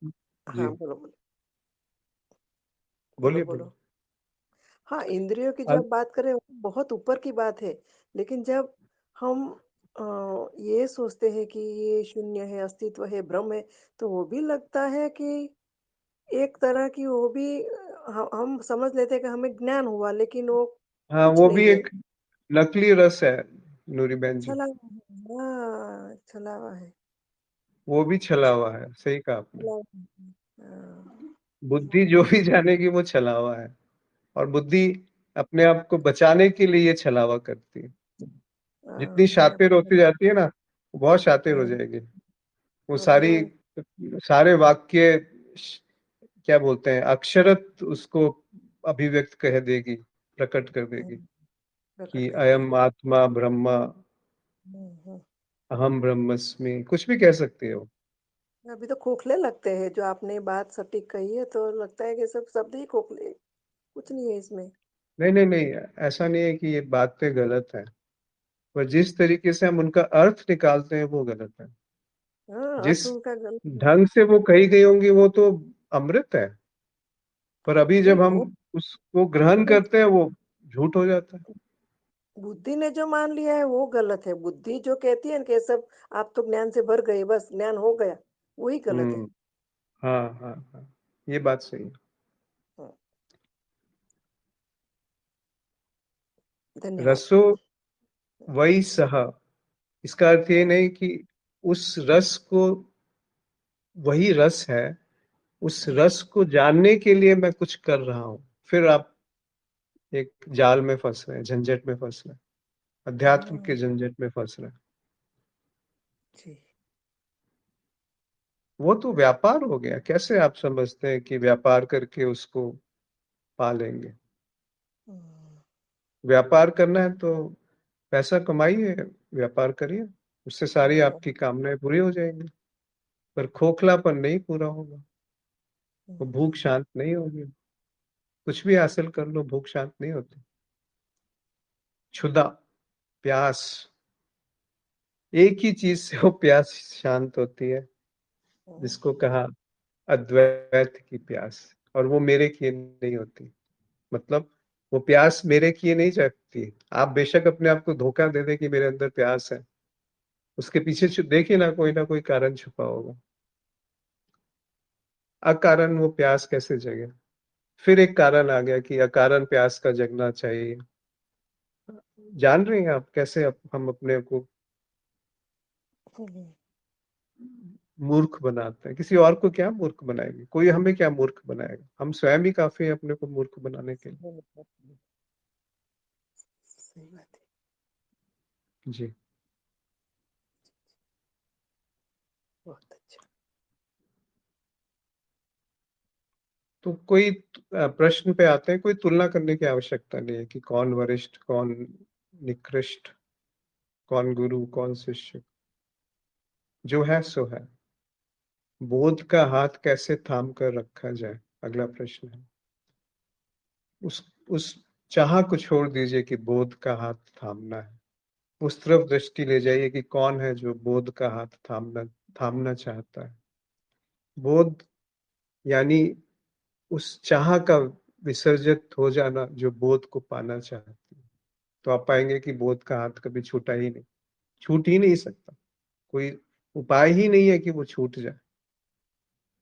जी, हाँ, बोलो बोलो। बोलो बोलिए बोलो। बोलिए। हाँ, इंद्रियों की अब जब बात करें वो बहुत ऊपर की बात है। लेकिन जब हम ये सोचते हैं कि ये शून्य है, अस्तित्व है, ब्रह्म है, तो वो भी लगता है कि एक तरह की वो भी हम समझ लेते हैं कि हमें ज्ञान हुआ, लेकिन वो हाँ, कुछ वो भी नहीं है। एक नकली रस है नूरी बहन जी। छला हुआ है, हाँ, छला हुआ है। वो भी छला हुआ है, सही कहा आपने। छला हुआ है, हाँ, बुद्धि जो भी जानेगी वो छला हुआ है, और बुद्धि अपने आप को बचाने के लिए ये छलावा करती है। जितनी अपने आप शातिर होती जाती है ना, वो बहुत शातिर हो हाँ, जाएगी। वो अपने सारी सारे वाक्य क्या बोलते हैं, अक्षरत उसको अभिव्यक्त कह देगी, प्रकट कर देगी प्रकट कि कर अयम देगी। आत्मा ब्रह्मा, हम्म। अहम ब्रह्मस्मि, कुछ भी कह सकती है वो। अभी तो खोखले लगते हैं, जो आपने बात सटीक कही है, तो लगता है कि सब शब्द ही खोखले, कुछ नहीं है इसमें। नहीं नहीं नहीं, ऐसा नहीं है कि ये बातें गलत है, पर जिस तरीके से हम उनका अर्थ निकालते हैं वो गलत है। हाँ, जिस अर्थ उनका गलत है। ढंग से वो कही गई होंगी वो तो अमृत है, पर अभी नहीं, जब हम वो उसको ग्रहण ने करते हैं वो झूठ हो जाता है। बुद्धि ने जो मान लिया है वो गलत है। बुद्धि जो कहती है ना कि सब आप तो ज्ञान से भर गए, बस ज्ञान हो गया, वही गलत है। हम्म। हाँ हाँ हाँ, ये बात सही है। हाँ, धन्यवाद। रसो वही सह, इसका अर्थ ये हाँ, नहीं कि उस रस को, वही रस है, उस हाँ, रस को जानने के लिए मैं कुछ कर रहा हूं। फिर आप एक जाल में फंस रहे हैं, झंझट में फंस रहे हैं, अध्यात्म के हाँ, झंझट में फंस रहे हैं। जी। वो तो व्यापार हो गया। कैसे आप समझते हैं कि व्यापार करके उसको पा लेंगे? हम्म, व्यापार करना है तो पैसा कमाइए, व्यापार करिए, उससे सारी हम्म, आपकी कामनाएं पूरी हो जाएंगी। पर खोखलापन नहीं पूरा होगा, वो हम्म, भूख शांत नहीं होगी। कुछ भी हासिल कर लो, भूख शांत नहीं होती। क्षुधा, प्यास, एक ही चीज से वो प्यास शांत होती है, जिसको कहा अद्वैत की प्यास, और वो मेरे किए नहीं होती। मतलब वो प्यास मेरे किए नहीं जागती। आप बेशक अपने आप को धोखा दे दे कि मेरे अंदर प्यास है, उसके पीछे देखिए ना कोई कारण छुपा होगा। अकारण वो प्यास कैसे जगे? फिर एक कारण आ गया कि अकारण प्यास का जगना चाहिए। जान रहे हैं आप कैसे हम अपने को मूर्ख बनाते हैं? किसी और को क्या मूर्ख बनाएंगे? कोई हमें क्या मूर्ख बनाएगा? हम स्वयं ही काफी है अपने को मूर्ख बनाने के लिए। सही बात है। जी। बहुत अच्छा। तो कोई प्रश्न पे आते हैं, कोई तुलना करने की आवश्यकता नहीं है कि कौन वरिष्ठ, कौन निकृष्ट, कौन गुरु, कौन शिष्य। जो है सो है। बोध का हाथ कैसे थाम कर रखा जाए, अगला प्रश्न है। उस चाह को छोड़ दीजिए कि बोध का हाथ थामना है। उस तरफ दृष्टि ले जाइए कि कौन है जो बोध का हाथ थामना थामना चाहता है। बोध यानी उस चाह का विसर्जित हो जाना जो बोध को पाना चाहती है। तो आप पाएंगे कि बोध का हाथ कभी छूटा ही नहीं, छूट ही नहीं सकता। कोई उपाय ही नहीं है कि वो छूट जाए।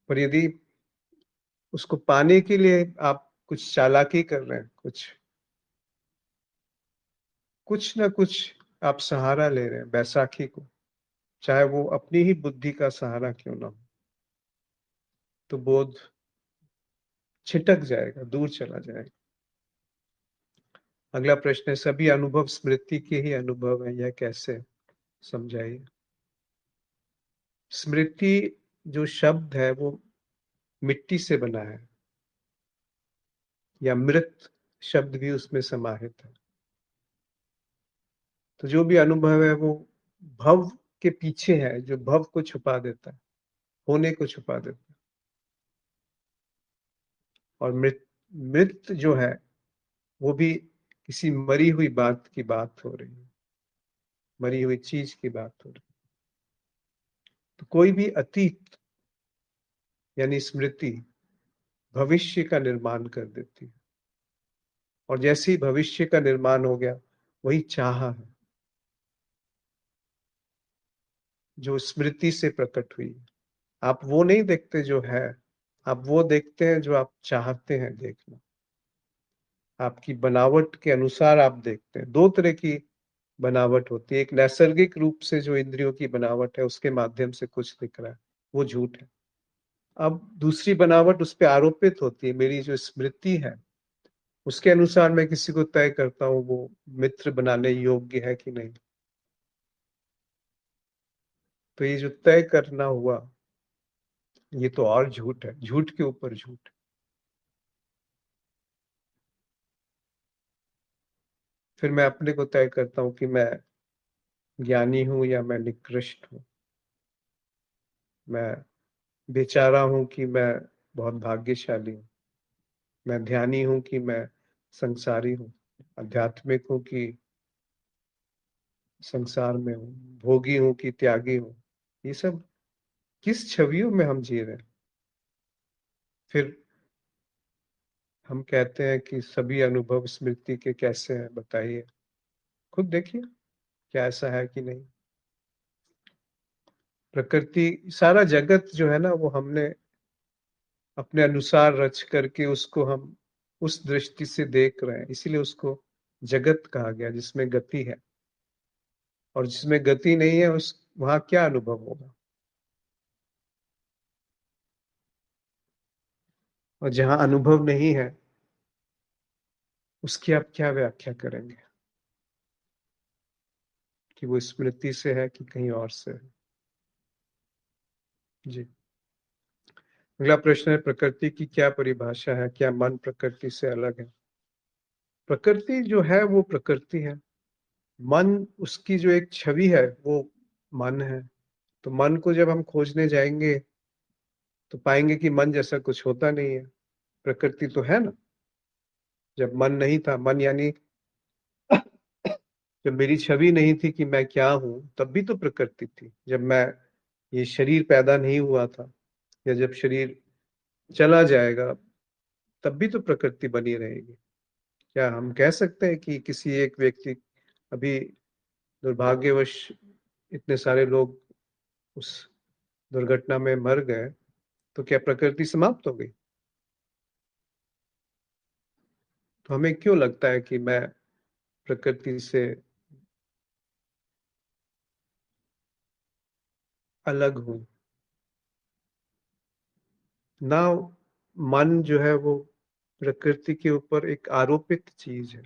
पर यदि उसको पाने के लिए आप कुछ चालाकी कर रहे हैं, कुछ ना कुछ आप सहारा ले रहे हैं बैसाखी को, चाहे वो अपनी ही बुद्धि का सहारा क्यों ना हो, तो बोध छिटक जाएगा, दूर चला जाएगा। अगला प्रश्न है, सभी अनुभव स्मृति के ही अनुभव है, यह कैसे समझाइए? स्मृति जो शब्द है वो मिट्टी से बना है, या मृत शब्द भी उसमें समाहित है। तो जो भी अनुभव है वो भव के पीछे है, जो भव को छुपा देता है, होने को छुपा देता है। और मृत मृत जो है वो भी किसी मरी हुई बात की बात हो रही है, मरी हुई चीज की बात हो रही है। तो कोई भी अतीत यानी स्मृति भविष्य का निर्माण कर देती है, और जैसे ही भविष्य का निर्माण हो गया, वही चाह है जो स्मृति से प्रकट हुई। आप वो नहीं देखते जो है, आप वो देखते हैं जो आप चाहते हैं देखना। आपकी बनावट के अनुसार आप देखते हैं। दो तरह की बनावट होती है, एक नैसर्गिक रूप से जो इंद्रियों की बनावट है उसके माध्यम से कुछ दिख रहा है, वो झूठ है। अब दूसरी बनावट उस पर आरोपित होती है, मेरी जो स्मृति है उसके अनुसार मैं किसी को तय करता हूँ वो मित्र बनाने योग्य है कि नहीं। तो ये जो तय करना हुआ, ये तो और झूठ है, झूठ के ऊपर झूठ। फिर मैं अपने को तय करता हूँ कि मैं ज्ञानी हूं या मैं निकृष्ट हूँ, मैं बेचारा हूं कि मैं बहुत भाग्यशाली हूँ, मैं ध्यानी हूं कि मैं संसारी हूँ, आध्यात्मिक हूं कि संसार में हूँ, भोगी हूं कि त्यागी हूँ। ये सब किस छवियों में हम जी रहे हैं? फिर हम कहते हैं कि सभी अनुभव स्मृति के कैसे हैं, बताइए, खुद देखिए क्या ऐसा है कि नहीं। प्रकृति, सारा जगत जो है ना वो हमने अपने अनुसार रच करके उसको हम उस दृष्टि से देख रहे हैं, इसीलिए उसको जगत कहा गया, जिसमें गति है। और जिसमें गति नहीं है उस वहां क्या अनुभव होगा? और जहां अनुभव नहीं है उसकी आप क्या व्याख्या करेंगे कि वो स्मृति से है कि कहीं और से है? जी। अगला प्रश्न है, प्रकृति की क्या परिभाषा है? क्या मन प्रकृति से अलग है? प्रकृति जो है वो प्रकृति है। मन, उसकी जो एक छवि है वो मन है। तो मन को जब हम खोजने जाएंगे तो पाएंगे कि मन जैसा कुछ होता नहीं है, प्रकृति तो है ना। जब मन नहीं था, मन यानी जब मेरी छवि नहीं थी कि मैं क्या हूं, तब भी तो प्रकृति थी। जब मैं ये शरीर पैदा नहीं हुआ था, या जब शरीर चला जाएगा, तब भी तो प्रकृति बनी रहेगी। क्या हम कह सकते हैं कि किसी एक व्यक्ति, अभी दुर्भाग्यवश इतने सारे लोग उस दुर्घटना में मर गए, तो क्या प्रकृति समाप्त हो गई? तो हमें क्यों लगता है कि मैं प्रकृति से अलग हूं? ना, मन जो है वो प्रकृति के ऊपर एक आरोपित चीज है।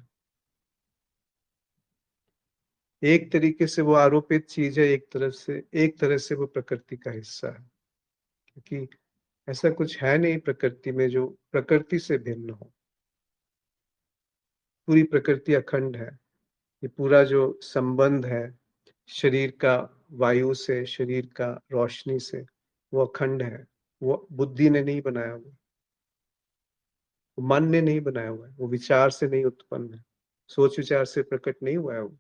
एक तरीके से वो आरोपित चीज है, एक तरह से वो प्रकृति का हिस्सा है, क्योंकि ऐसा कुछ है नहीं प्रकृति में जो प्रकृति से भिन्न हो। पूरी प्रकृति अखंड है। ये पूरा जो संबंध है शरीर का वायु से, शरीर का रोशनी से, वो अखंड है। वो बुद्धि ने नहीं बनाया हुआ, वो मन ने नहीं बनाया हुआ है, वो विचार से नहीं उत्पन्न है, सोच विचार से प्रकट नहीं हुआ है। वो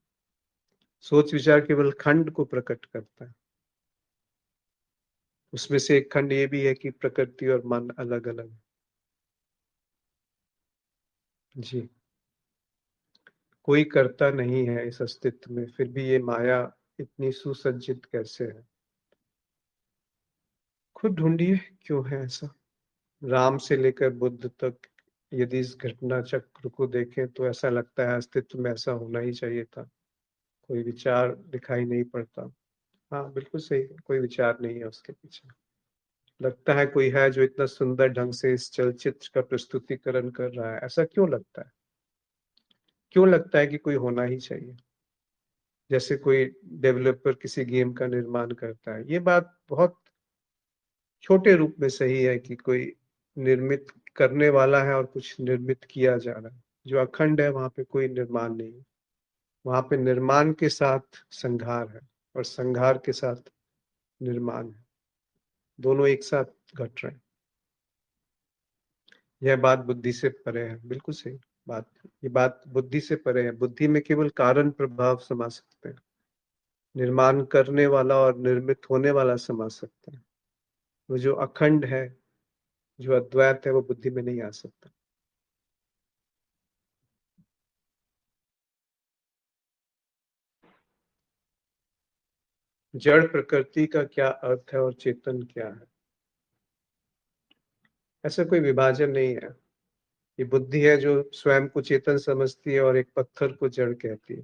सोच विचार केवल खंड को प्रकट करता है। उसमें से एक खंड ये भी है कि प्रकृति और मन अलग अलग है। जी। कोई करता नहीं है इस अस्तित्व में, फिर भी ये माया इतनी सुसज्जित कैसे है? खुद ढूंढिए क्यों है ऐसा। राम से लेकर बुद्ध तक यदि इस घटना चक्र को देखें तो ऐसा लगता है अस्तित्व में ऐसा होना ही चाहिए था। कोई विचार दिखाई नहीं पड़ता। हाँ, बिल्कुल सही, कोई विचार नहीं है उसके पीछे। लगता है कोई है जो इतना सुंदर ढंग से इस चलचित्र का प्रस्तुतिकरण कर रहा है। ऐसा क्यों लगता है? क्यों लगता है कि कोई होना ही चाहिए? जैसे कोई डेवलपर किसी गेम का निर्माण करता है। ये बात बहुत छोटे रूप में सही है कि कोई निर्मित करने वाला है और कुछ निर्मित किया जा रहा है। जो अखंड है वहां पे कोई निर्माण नहीं है। वहां पे निर्माण के साथ संघार है, और संघार के साथ निर्माण है। दोनों एक साथ घट रहे हैं। यह बात बुद्धि से परे है। बिल्कुल सही बात। ये बात बुद्धि से परे है। बुद्धि में केवल कारण प्रभाव समा सकते हैं। निर्माण करने वाला और निर्मित होने वाला समा सकते हैं। वो जो अखंड है, जो अद्वैत है, वो बुद्धि में नहीं आ सकता। जड़ प्रकृति का क्या अर्थ है और चेतन क्या है? ऐसा कोई विभाजन नहीं है। ये बुद्धि है जो स्वयं को चेतन समझती है और एक पत्थर को जड़ कहती है।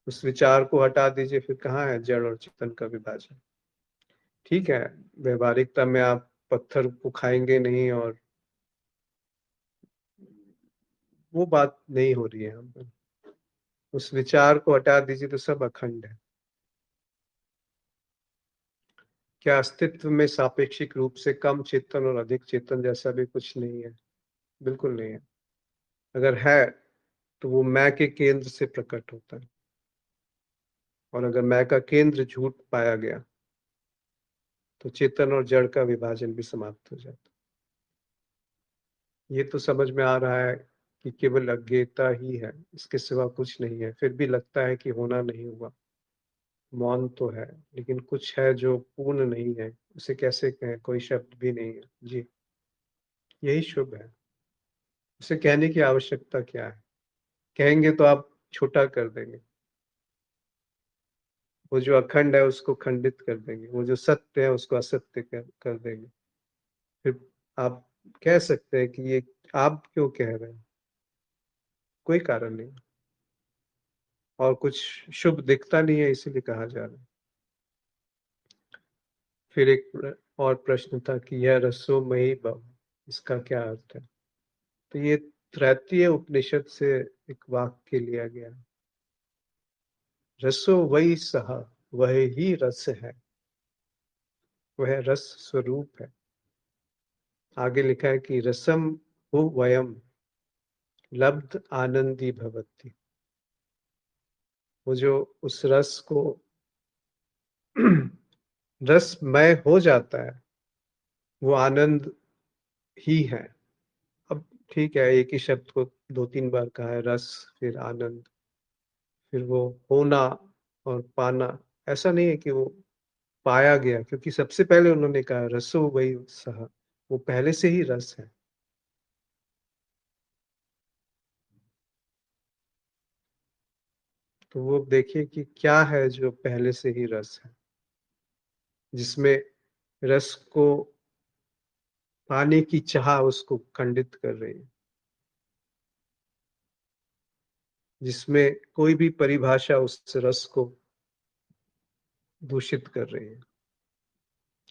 उस विचार को हटा दीजिए, फिर कहाँ है जड़ और चेतन का विभाजन? ठीक है, व्यवहारिकता में आप पत्थर को खाएंगे नहीं, और वो बात नहीं हो रही है हम पर। उस विचार को हटा दीजिए तो सब अखंड है। क्या अस्तित्व में सापेक्षिक रूप से कम चेतन और अधिक चेतन जैसा भी कुछ नहीं है? बिल्कुल नहीं है। अगर है तो वो मैं के केंद्र से प्रकट होता है, और अगर मैं का केंद्र झूठ पाया गया तो चेतन और जड़ का विभाजन भी समाप्त हो जाता है। ये तो समझ में आ रहा है कि केवल अज्ञेयता ही है, इसके सिवा कुछ नहीं है। फिर भी लगता है कि होना नहीं हुआ। मौन तो है, लेकिन कुछ है जो पूर्ण नहीं है। उसे कैसे कहें? कोई शब्द भी नहीं है। जी, यही शुभ है। उसे कहने की आवश्यकता क्या है? कहेंगे तो आप छोटा कर देंगे। वो जो अखंड है उसको खंडित कर देंगे, वो जो सत्य है उसको असत्य कर देंगे। फिर आप कह सकते हैं कि ये आप क्यों कह रहे हैं? कोई कारण नहीं, और कुछ शुभ दिखता नहीं है इसीलिए कहा जा रहा है। फिर एक और प्रश्न था कि यह रसोमयी भव, इसका क्या अर्थ है? तो ये तैत्तिरीय उपनिषद से एक वाक्य लिया गया है। रसो वही सह, वह ही रस है, वह रस स्वरूप है। आगे लिखा है कि रसम हु वयम लब्ध आनंदी भवति। वो जो उस रस को रसमय हो जाता है, वो आनंद ही है। अब ठीक है, एक ही शब्द को 2-3 बार कहा है, रस, फिर आनंद, फिर वो होना और पाना। ऐसा नहीं है कि वो पाया गया, क्योंकि सबसे पहले उन्होंने कहा रसो वही सहा, वो पहले से ही रस है। तो वो देखिए कि क्या है जो पहले से ही रस है, जिसमें रस को पाने की चाह उसको खंडित कर रही है, जिसमें कोई भी परिभाषा उस रस को दूषित कर रही है,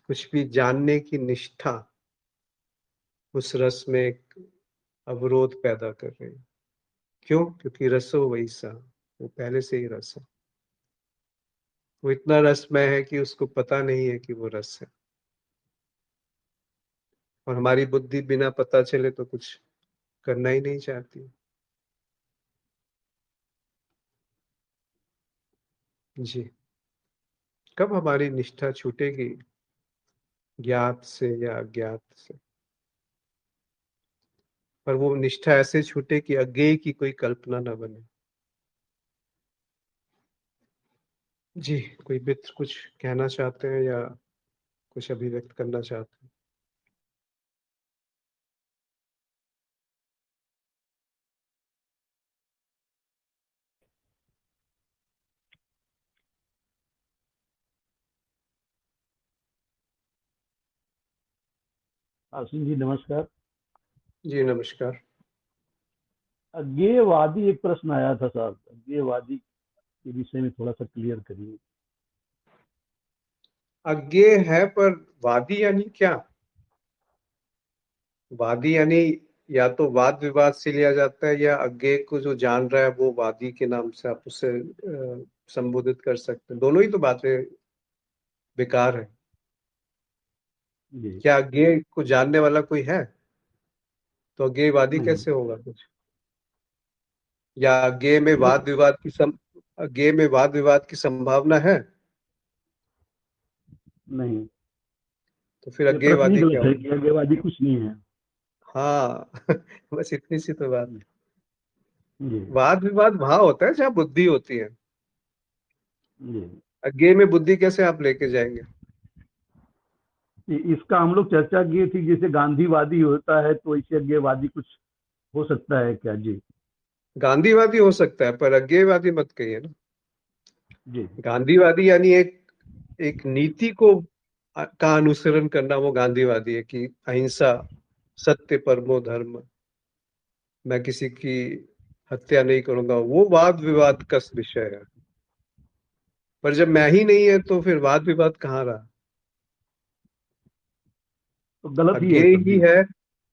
कुछ भी जानने की निष्ठा उस रस में एक अवरोध पैदा कर रही है। क्यों? क्योंकि रसो वैसा, वो पहले से ही रस है। वो इतना रसमय है कि उसको पता नहीं है कि वो रस है, और हमारी बुद्धि बिना पता चले तो कुछ करना ही नहीं चाहती। जी। कब हमारी निष्ठा छूटेगी ज्ञात से या अज्ञात से? पर वो निष्ठा ऐसे छूटे कि अज्ञेय की कोई कल्पना न बने। जी, कोई मित्र कुछ कहना चाहते हैं या कुछ अभिव्यक्त करना चाहते हैं? आशीष जी नमस्कार। जी नमस्कार। अज्ञेयवादी एक प्रश्न आया था साहब, अज्ञेयवादी के विषय में थोड़ा सा क्लियर करिए। अज्ञेय है, पर वादी यानी क्या? वादी यानी या तो वाद विवाद से लिया जाता है, या अज्ञेय को जो जान रहा है वो वादी के नाम से आप उसे संबोधित कर सकते हैं। दोनों ही तो बातें बेकार है। जी। क्या अज्ञेय को जानने वाला कोई है? तो अज्ञेयवादी नहीं। कैसे होगा कुछ? या अज्ञेय में ये वाद विवाद की अज्ञेय में वाद विवाद की संभावना है? नहीं, तो फिर ये प्रश्न ही अज्ञेयवादी क्या गलत है होगा? कि अज्ञेयवादी कुछ नहीं है। हाँ। बस इतनी सी तो बात। जी। वाद विवाद वहां होता है जहाँ बुद्धि होती है। जी। अज्ञेय में बुद्धि कैसे आप लेके जाएंगे? इसका हम लोग चर्चा की थी, जैसे गांधीवादी होता है तो इससे अज्ञेयवादी कुछ हो सकता है क्या? जी। गांधीवादी हो सकता है, पर अज्ञेयवादी मत कहिए ना। जी। गांधीवादी यानी एक एक नीति को का अनुसरण करना, वो गांधीवादी है कि अहिंसा, सत्य परमो धर्म, मैं किसी की हत्या नहीं करूंगा। वो वाद विवाद का विषय है। पर जब मैं ही नहीं है तो फिर वाद विवाद कहाँ रहा? तो गलत ही है अज्ञेय तब ही भी। है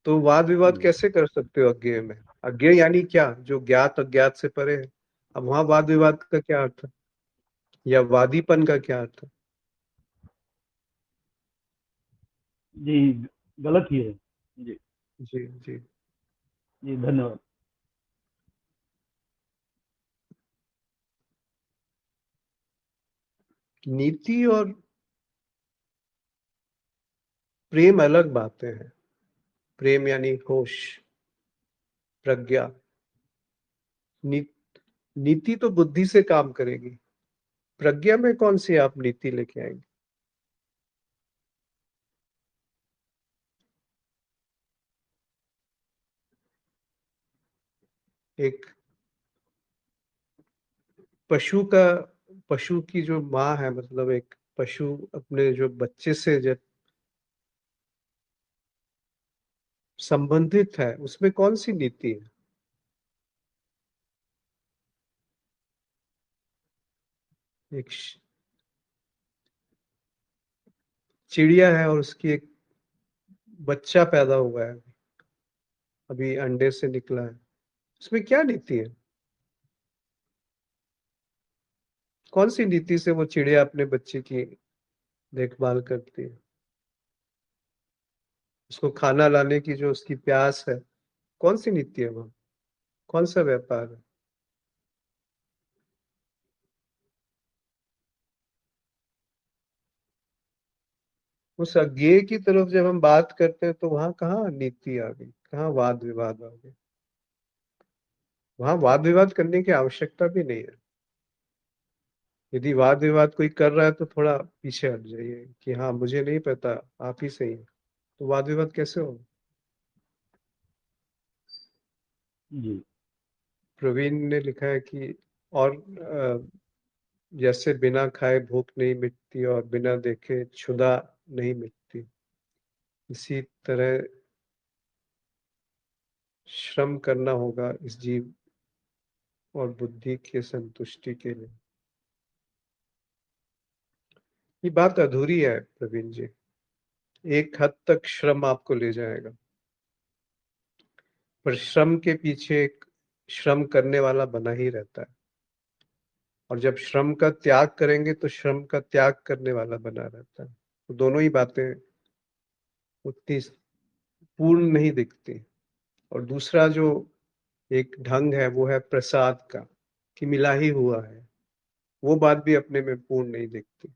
तो वाद विवाद जी। कैसे कर सकते हो अज्ञेय में? अज्ञेय यानी क्या? जो ज्ञात अज्ञात से परे है। अब वहां वाद विवाद का क्या अर्थ है, या वादीपन का क्या अर्थ है? जी, गलत ही है। जी। जी जी। जी धन्यवाद। नीति और प्रेम अलग बातें हैं। प्रेम यानी होश, प्रज्ञा। नी, नीति तो बुद्धि से काम करेगी। प्रज्ञा में कौन सी आप नीति लेके आएंगे? एक पशु का, पशु की जो माँ है, मतलब एक पशु अपने जो बच्चे से जब संबंधित है, उसमें कौन सी नीति है? एक चिड़िया है और उसकी एक बच्चा पैदा हुआ है, अभी अंडे से निकला है, उसमें क्या नीति है? कौन सी नीति से वो चिड़िया अपने बच्चे की देखभाल करती है? उसको खाना लाने की जो उसकी प्यास है, कौन सी नीति है वहाँ? कौन सा व्यापार है? उस अज्ञेय की तरफ जब हम बात करते हैं तो वहां कहाँ नीति आ गई, कहाँ वाद विवाद आ गए? वहां वाद विवाद करने की आवश्यकता भी नहीं है। यदि वाद विवाद कोई कर रहा है तो थोड़ा पीछे हट जाइए कि हाँ मुझे नहीं पता, आप ही सही है। तो वाद विवाद कैसे हो? जी। प्रवीण ने लिखा है कि और जैसे बिना खाए भूख नहीं मिटती और बिना देखे क्षुधा नहीं मिटती, इसी तरह श्रम करना होगा इस जीव और बुद्धि के संतुष्टि के लिए। ये बात अधूरी है प्रवीण जी। एक हद तक श्रम आपको ले जाएगा, पर श्रम के पीछे एक श्रम करने वाला बना ही रहता है, और जब श्रम का त्याग करेंगे तो श्रम का त्याग करने वाला बना रहता है। तो दोनों ही बातें उतनी पूर्ण नहीं दिखती। और दूसरा जो एक ढंग है वो है प्रसाद का, कि मिला ही हुआ है। वो बात भी अपने में पूर्ण नहीं दिखती,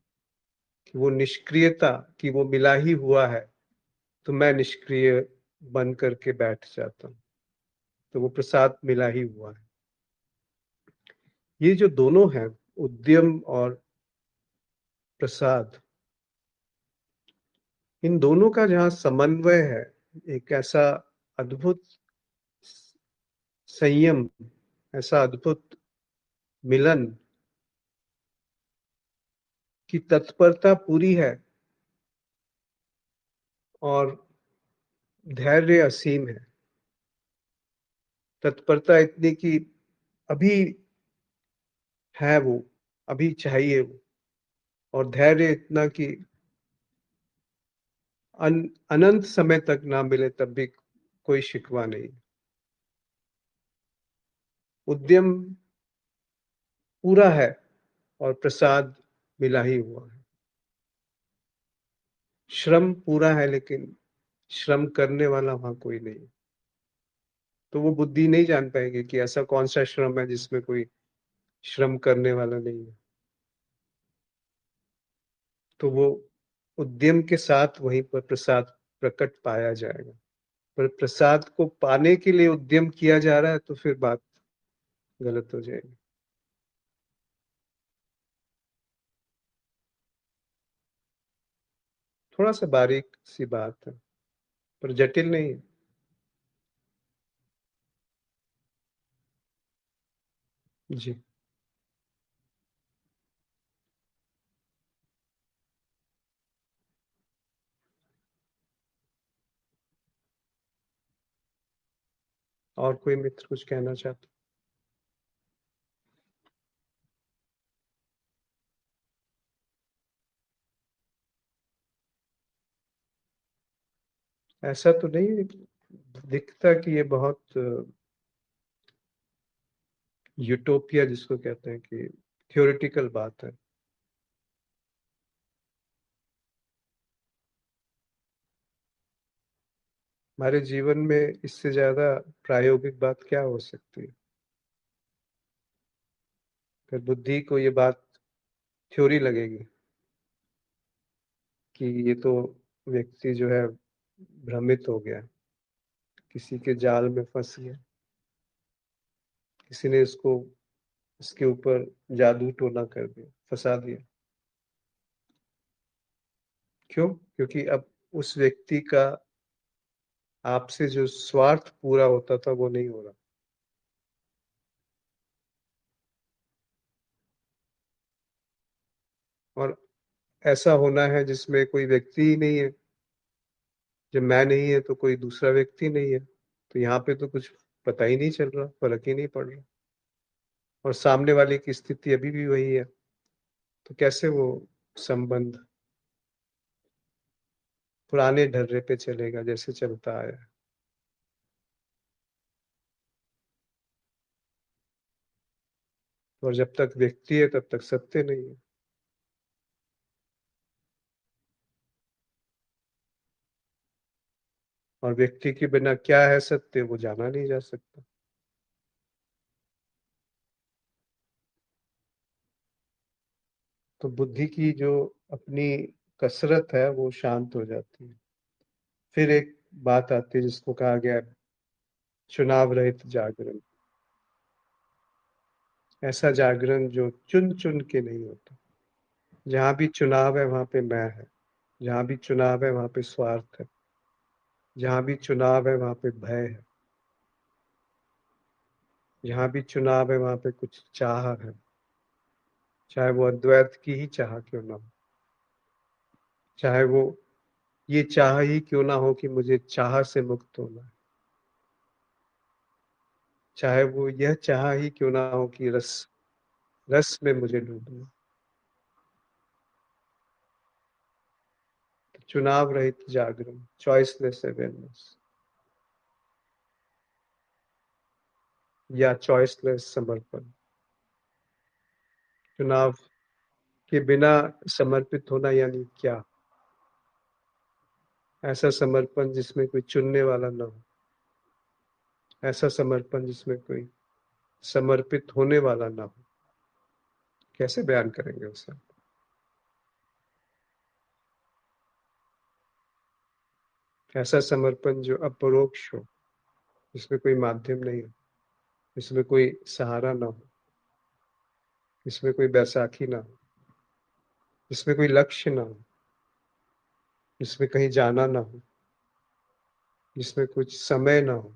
कि वो निष्क्रियता, कि वो मिला ही हुआ है तो मैं निष्क्रिय बन करके बैठ जाता हूँ, तो वो प्रसाद मिला ही हुआ है। ये जो दोनों हैं, उद्यम और प्रसाद, इन दोनों का जहाँ समन्वय है, एक ऐसा अद्भुत संयम, ऐसा अद्भुत मिलन, की तत्परता पूरी है और धैर्य असीम है। तत्परता इतनी कि अभी है वो, अभी चाहिए वो, और धैर्य इतना कि अनंत समय तक ना मिले तब भी कोई शिकवा नहीं। उद्यम पूरा है और प्रसाद मिला ही हुआ है। श्रम पूरा है लेकिन श्रम करने वाला वहां कोई नहीं। तो वो बुद्धि नहीं जान पाएगी कि ऐसा कौन सा श्रम है जिसमें कोई श्रम करने वाला नहीं है। तो वो उद्यम के साथ वहीं पर प्रसाद प्रकट पाया जाएगा। पर प्रसाद को पाने के लिए उद्यम किया जा रहा है तो फिर बात गलत हो जाएगी। थोड़ा सा बारीक सी बात है, पर जटिल नहीं है। जी। और कोई मित्र कुछ कहना चाहते? ऐसा तो नहीं दिखता कि ये बहुत यूटोपिया जिसको कहते हैं कि थ्योरेटिकल बात है। हमारे जीवन में इससे ज्यादा प्रायोगिक बात क्या हो सकती है? फिर बुद्धि को ये बात थ्योरी लगेगी कि ये तो व्यक्ति जो है भ्रमित हो गया, किसी के जाल में फंस गया, किसी ने इसको इसके ऊपर जादू टोना कर दिया, फंसा दिया। क्यों? क्योंकि अब उस व्यक्ति का आपसे जो स्वार्थ पूरा होता था वो नहीं हो रहा। और ऐसा होना है जिसमें कोई व्यक्ति ही नहीं है। जब मैं नहीं है तो कोई दूसरा व्यक्ति नहीं है, तो यहाँ पे तो कुछ पता ही नहीं चल रहा, फर्क ही नहीं पड़ रहा। और सामने वाले की स्थिति अभी भी वही है, तो कैसे वो संबंध पुराने ढर्रे पे चलेगा जैसे चलता आया है। और जब तक व्यक्ति है तब तक सत्य नहीं है। और व्यक्ति के बिना क्या है सत्य वो जाना नहीं जा सकता। तो बुद्धि की जो अपनी कसरत है वो शांत हो जाती है। फिर एक बात आती है जिसको कहा गया है चुनाव रहित जागरण। ऐसा जागरण जो चुन चुन के नहीं होता। जहां भी चुनाव है वहां पे मैं है, जहां भी चुनाव है वहां पे स्वार्थ है, जहां भी चुनाव है वहां पे भय है, जहां भी चुनाव है वहां पे कुछ चाह है, चाहे वो अद्वैत की ही चाह क्यों ना हो, चाहे वो ये चाह ही क्यों ना हो कि मुझे चाह से मुक्त होना है, चाहे वो यह चाह ही क्यों ना हो कि रस रस में मुझे डूबना। चुनाव रहित जागरण, चॉइसलेस अवेयरनेस या चॉइसलेस समर्पण। चुनाव के बिना समर्पित होना यानी क्या? ऐसा समर्पण जिसमें कोई चुनने वाला ना हो, ऐसा समर्पण जिसमें कोई समर्पित होने वाला ना हो। कैसे बयान करेंगे उसे? ऐसा समर्पण जो अपरोक्ष हो, जिसमें कोई माध्यम नहीं हो, जिसमें कोई सहारा ना हो, जिसमें कोई बैसाखी ना हो, जिसमें कोई लक्ष्य ना हो, जिसमें कहीं जाना ना हो, जिसमें कुछ समय ना हो,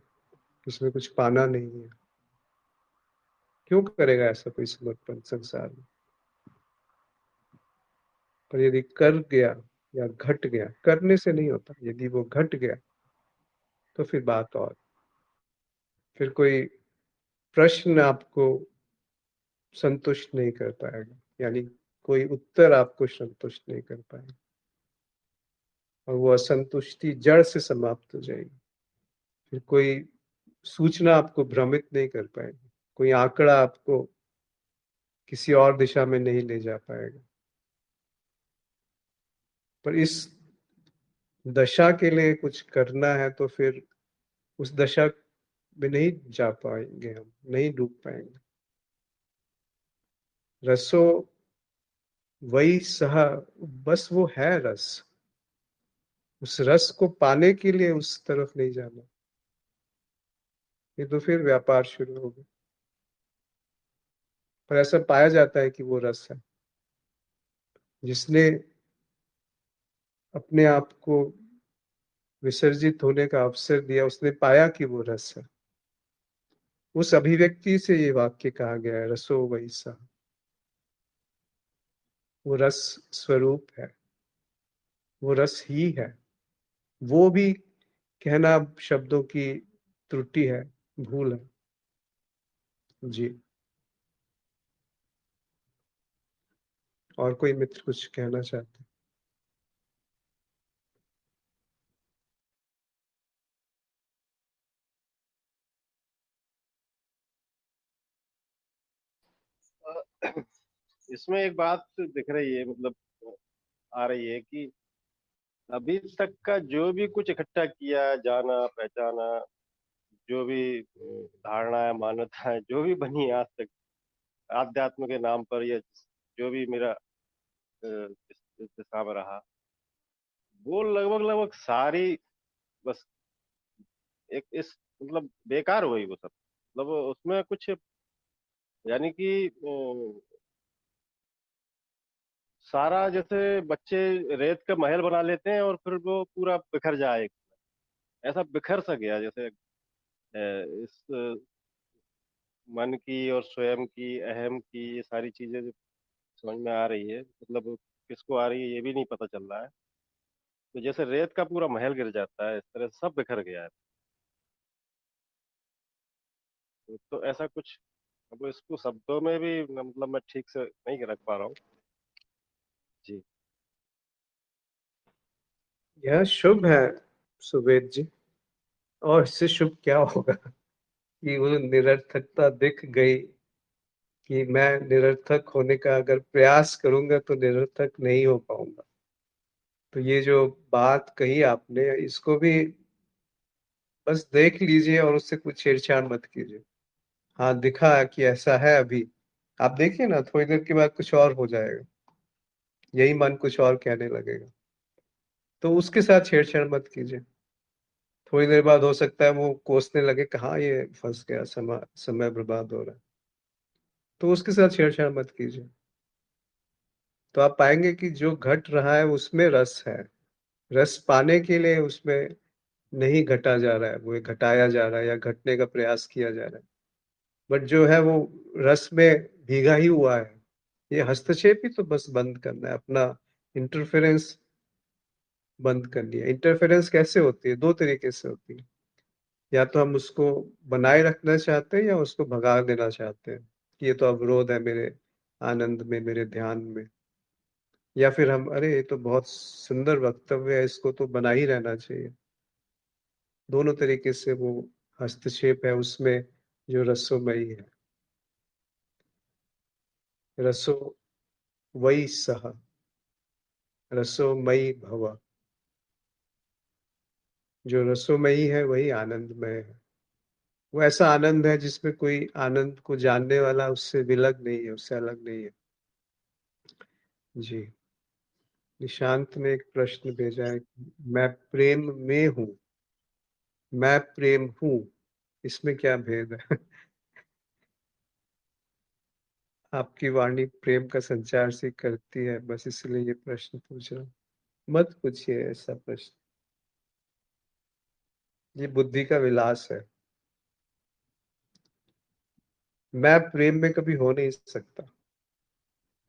जिसमें कुछ पाना नहीं है। क्यों करेगा ऐसा कोई समर्पण संसार में? पर यदि कर गया या घट गया, करने से नहीं होता, यदि वो घट गया तो फिर बात और, फिर कोई प्रश्न आपको संतुष्ट नहीं कर पाएगा, यानी कोई उत्तर आपको संतुष्ट नहीं कर पाएगा, और वो असंतुष्टि जड़ से समाप्त हो जाएगी। फिर कोई सूचना आपको भ्रमित नहीं कर पाएगी, कोई आंकड़ा आपको किसी और दिशा में नहीं ले जा पाएगा। पर इस दशा के लिए कुछ करना है तो फिर उस दशा में नहीं जा पाएंगे, हम नहीं डूब पाएंगे। रसो वही सह, बस वो है रस, उस रस को पाने के लिए उस तरफ नहीं जाना, ये तो फिर व्यापार शुरू हो गया। पर ऐसा पाया जाता है कि वो रस है। जिसने अपने आप को विसर्जित होने का अवसर दिया, उसने पाया कि वो रस है। उस अभिव्यक्ति से ये वाक्य कहा गया है, रसो वैसा। वो रस स्वरूप है, वो रस ही है। वो भी कहना शब्दों की त्रुटि है, भूल है। जी। और कोई मित्र कुछ कहना चाहते इसमें एक बात दिख रही है, मतलब आ रही है कि अभी तक का जो भी कुछ इकट्ठा किया, जाना पहचाना, जो भी धारणाएं मान्यताएं जो भी बनी आज तक आध्यात्म के नाम पर, या जो भी मेरा इस दिशा में रहा, वो लगभग लगभग सारी बस एक इस मतलब बेकार हो गई वो सब। मतलब उसमें कुछ, यानी कि सारा जैसे बच्चे रेत का महल बना लेते हैं और फिर वो पूरा बिखर जाए, ऐसा बिखर सा गया जैसे इस मन की और स्वयं की, अहम की, ये सारी चीजें जो समझ में आ रही है, मतलब किसको आ रही है ये भी नहीं पता चल रहा है। तो जैसे रेत का पूरा महल गिर जाता है, इस तरह सब बिखर गया है। तो ऐसा कुछ, अब इसको शब्दों में भी मतलब मैं ठीक से नहीं रख पा रहा हूँ। जी। हैं? यह शुभ है सुवेद जी, और इससे शुभ क्या होगा कि वो निरर्थकता दिख गई, कि मैं निरर्थक होने का अगर प्रयास करूंगा तो निरर्थक नहीं हो पाऊंगा। तो ये जो बात कही आपने, इसको भी बस देख लीजिए और उससे कुछ छेड़छाड़ मत कीजिए। हाँ, दिखा कि ऐसा है अभी, आप देखिए ना, थोड़ी देर के बाद कुछ और हो जाएगा, यही मन कुछ और कहने लगेगा, तो उसके साथ छेड़छाड़ मत कीजिए। थोड़ी देर बाद हो सकता है वो कोसने लगे, कहाँ ये फंस गया, समय समय बर्बाद हो रहा है। तो उसके साथ छेड़छाड़ मत कीजिए। तो आप पाएंगे कि जो घट रहा है उसमें रस है, रस पाने के लिए उसमें नहीं घटा जा रहा है, वो घटाया जा रहा है या घटने का प्रयास किया जा रहा है, बट जो है वो रस में भीगा ही हुआ है। ये हस्तक्षेप ही तो बस बंद करना है, अपना इंटरफेरेंस बंद करनी है। इंटरफेरेंस कैसे होती है? दो तरीके से होती है, या तो हम उसको बनाए रखना चाहते हैं या उसको भगा देना चाहते हैं कि ये तो अवरोध है मेरे आनंद में, मेरे ध्यान में। या फिर हम, अरे ये तो बहुत सुंदर वक्तव्य है, इसको तो बना ही रहना चाहिए। दोनों तरीके से वो हस्तक्षेप है उसमें, जो रसोमयी है। रसो वही सह, रसोमयी भव। जो रसोमयी है वही आनंदमय है। वो ऐसा आनंद है जिसमें कोई आनंद को जानने वाला उससे विलग नहीं है, उससे अलग नहीं है। जी। निशांत ने एक प्रश्न भेजा है कि मैं प्रेम में हूँ, मैं प्रेम हूँ, इसमें क्या भेद है? आपकी वाणी प्रेम का संचार सी करती है, बस इसलिए ये प्रश्न पूछ रहा हूँ। मत पूछिए ऐसा प्रश्न, ये बुद्धि का विलास है। मैं प्रेम में कभी हो नहीं सकता,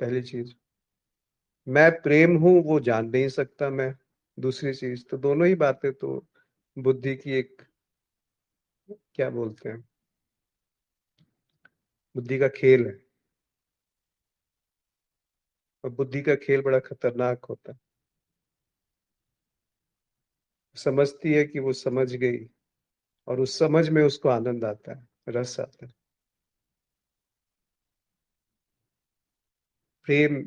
पहली चीज। मैं प्रेम हूं वो जान नहीं सकता मैं, दूसरी चीज। तो दोनों ही बातें तो बुद्धि की एक, क्या बोलते हैं, बुद्धि का खेल है। और बुद्धि का खेल बड़ा खतरनाक होता है। समझती है कि वो समझ गई, और उस समझ में उसको आनंद आता है, रस आता है। प्रेम,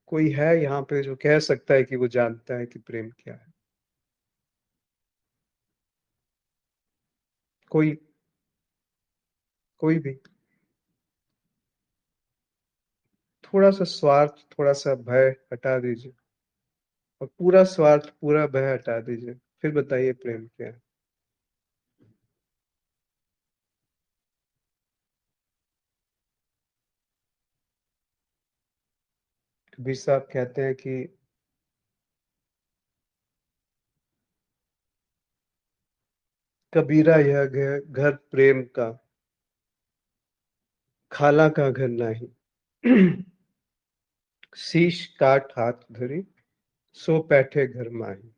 कोई है यहाँ पे जो कह सकता है कि वो जानता है कि प्रेम क्या है? कोई, कोई भी। थोड़ा सा स्वार्थ, थोड़ा सा भय हटा दीजिए, और पूरा स्वार्थ, पूरा भय हटा दीजिए, फिर बताइए प्रेम क्या है। कबीर साहब कहते हैं कि कबीरा यह घर प्रेम का, खाला का घर नहीं। शीश काट हाथ धरी, सो बैठे घर माही।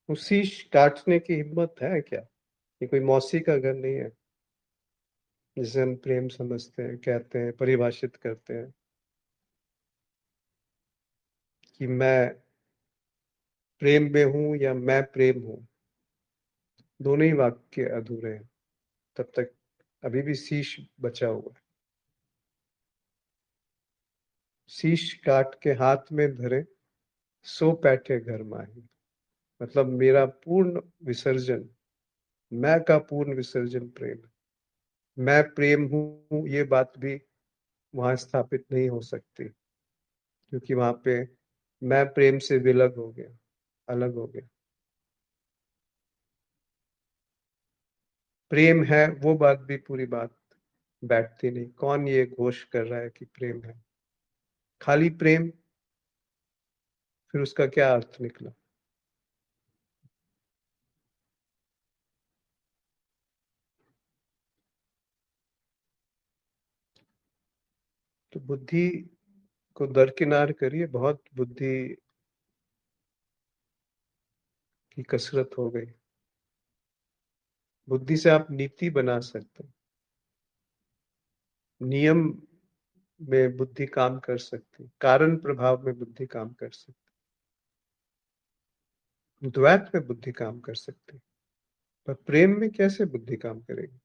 वो शीश काटने की हिम्मत है क्या? ये कोई मौसी का घर नहीं है जिसे हम प्रेम समझते हैं, कहते हैं, परिभाषित करते हैं कि मैं प्रेम में हूं या मैं प्रेम हूं। दोनों ही वाक्य अधूरे हैं तब तक, अभी भी शीश बचा हुआ है। शीश काट के हाथ में धरे, सो बैठे घर माही। मतलब मेरा पूर्ण विसर्जन, मैं का पूर्ण विसर्जन प्रेम है। मैं प्रेम हूं ये बात भी वहां स्थापित नहीं हो सकती, क्योंकि वहां पे मैं प्रेम से विलग हो गया, अलग हो गया। प्रेम है वो बात भी पूरी बात बैठती नहीं। कौन ये घोष कर रहा है कि प्रेम है? खाली प्रेम, फिर उसका क्या अर्थ निकला? तो बुद्धि को दरकिनार करिए, बहुत बुद्धि की कसरत हो गई। बुद्धि से आप नीति बना सकते हैं, नियम में बुद्धि काम कर सकती है, कारण प्रभाव में बुद्धि काम कर सकती है, द्वैत में बुद्धि काम कर सकती है। पर प्रेम में कैसे बुद्धि काम करेगी?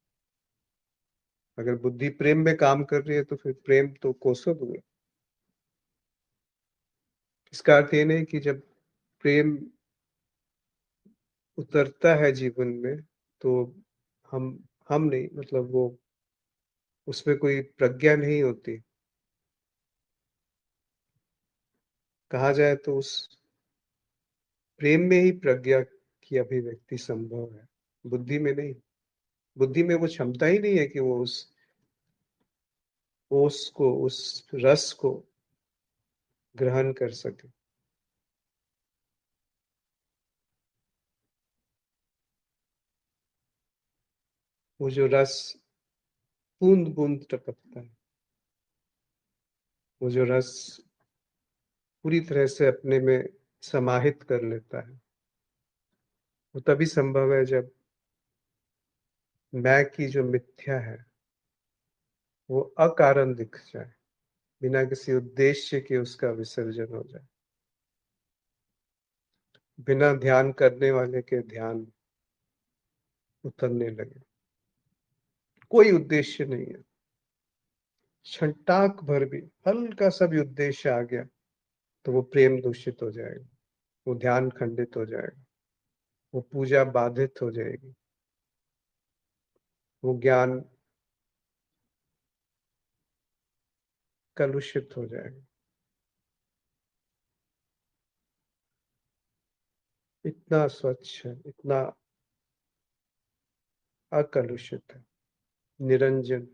अगर बुद्धि प्रेम में काम कर रही है तो फिर प्रेम तो कोसों दूर है। इसका अर्थ ये नहीं कि जब प्रेम उतरता है जीवन में तो हम हम नहीं, मतलब वो, उसमें कोई प्रज्ञा नहीं होती। कहा जाए तो उस प्रेम में ही प्रज्ञा की अभिव्यक्ति संभव है। बुद्धि में नहीं। बुद्धि में वो क्षमता ही नहीं है कि वो उस ओस को, उस रस को ग्रहण कर सके। वो जो रस बूंद बूंद टपकता है, वो जो रस पूरी तरह से अपने में समाहित कर लेता है, वो तभी संभव है जब मैं की जो मिथ्या है वो अकारण दिख जाए, बिना किसी उद्देश्य के उसका विसर्जन हो जाए, बिना ध्यान करने वाले के ध्यान उतरने लगे। कोई उद्देश्य नहीं है, छंटाक भर भी हल्का सा भी उद्देश्य आ गया तो वो प्रेम दूषित हो जाएगा, वो ध्यान खंडित हो जाएगा, वो पूजा बाधित हो जाएगी, वो ज्ञान कलुषित हो जाएगा। इतना स्वच्छ है, इतना अकलुषित है, निरंजन,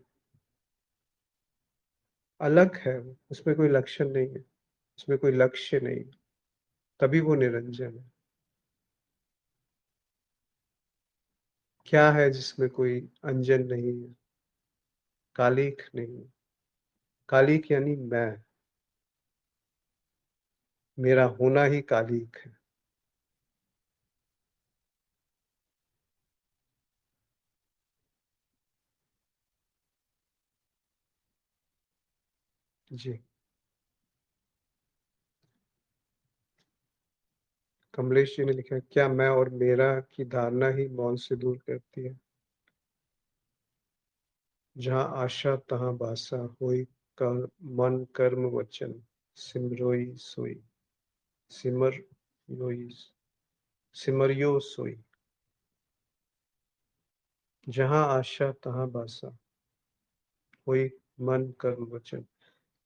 अलग है, उसमें कोई लक्षण नहीं है, उसमें कोई लक्ष्य नहीं है, तभी वो निरंजन है। क्या है जिसमें कोई अंजन नहीं है? कालिक नहीं है। कालिक यानी मैं, मेरा होना ही कालिक है। जी, कमलेश जी ने लिखा है, क्या मैं और मेरा की धारणा ही मौन से दूर करती है? जहाँ आशा तहाँ बासा, होई कर मन कर्म वचन, सिमरोई सोई, सिमर योई, सिमरियो सोई। जहाँ आशा तहाँ बासा, होई मन कर्म वचन।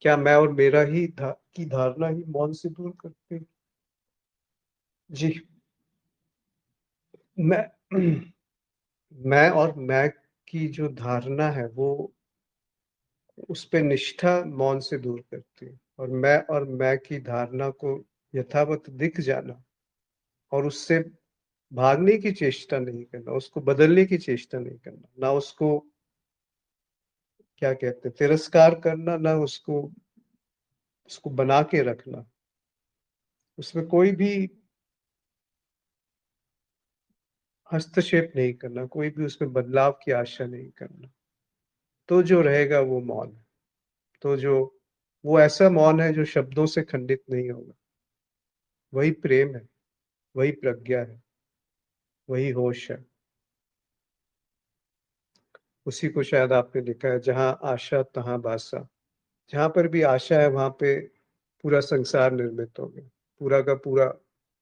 क्या मैं और मेरा ही की धारणा ही मौन से दूर करती है? जी, मैं मैं और मैं की जो धारणा है वो उस पे निष्ठा मौन से दूर करती है, और मैं की धारणा को यथावत दिख जाना और उससे भागने की चेष्टा नहीं करना, उसको बदलने की चेष्टा नहीं करना, ना उसको क्या कहते हैं तिरस्कार करना, ना उसको उसको बना के रखना, उसमें कोई भी हस्तक्षेप नहीं करना, कोई भी उसमें बदलाव की आशा नहीं करना। तो जो रहेगा वो मौन है। तो जो वो ऐसा मौन है जो शब्दों से खंडित नहीं होगा। वही प्रेम है, वही प्रज्ञा है, वही होश है। उसी को शायद आपने लिखा है, जहाँ आशा तहाँ बासा। जहाँ पर भी आशा है वहां पे पूरा संसार निर्मित हो गया, पूरा का पूरा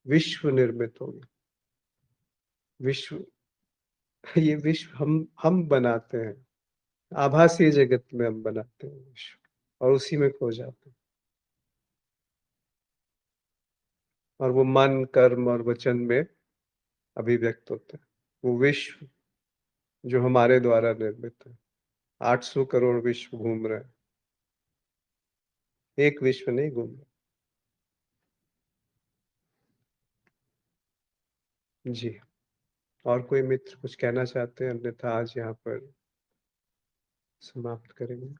विश्व निर्मित हो गया। विश्व ये विश्व हम बनाते हैं, आभासी जगत में हम बनाते हैं विश्व, और उसी में खो जाते हैं। और वो मन कर्म और वचन में अभिव्यक्त होता है। वो विश्व जो हमारे द्वारा निर्मित है। 800 करोड़ विश्व घूम रहे हैं, एक विश्व नहीं घूम रहा। जी, और कोई मित्र कुछ कहना चाहते हैं? अन्यथा आज यहाँ पर समाप्त करेंगे।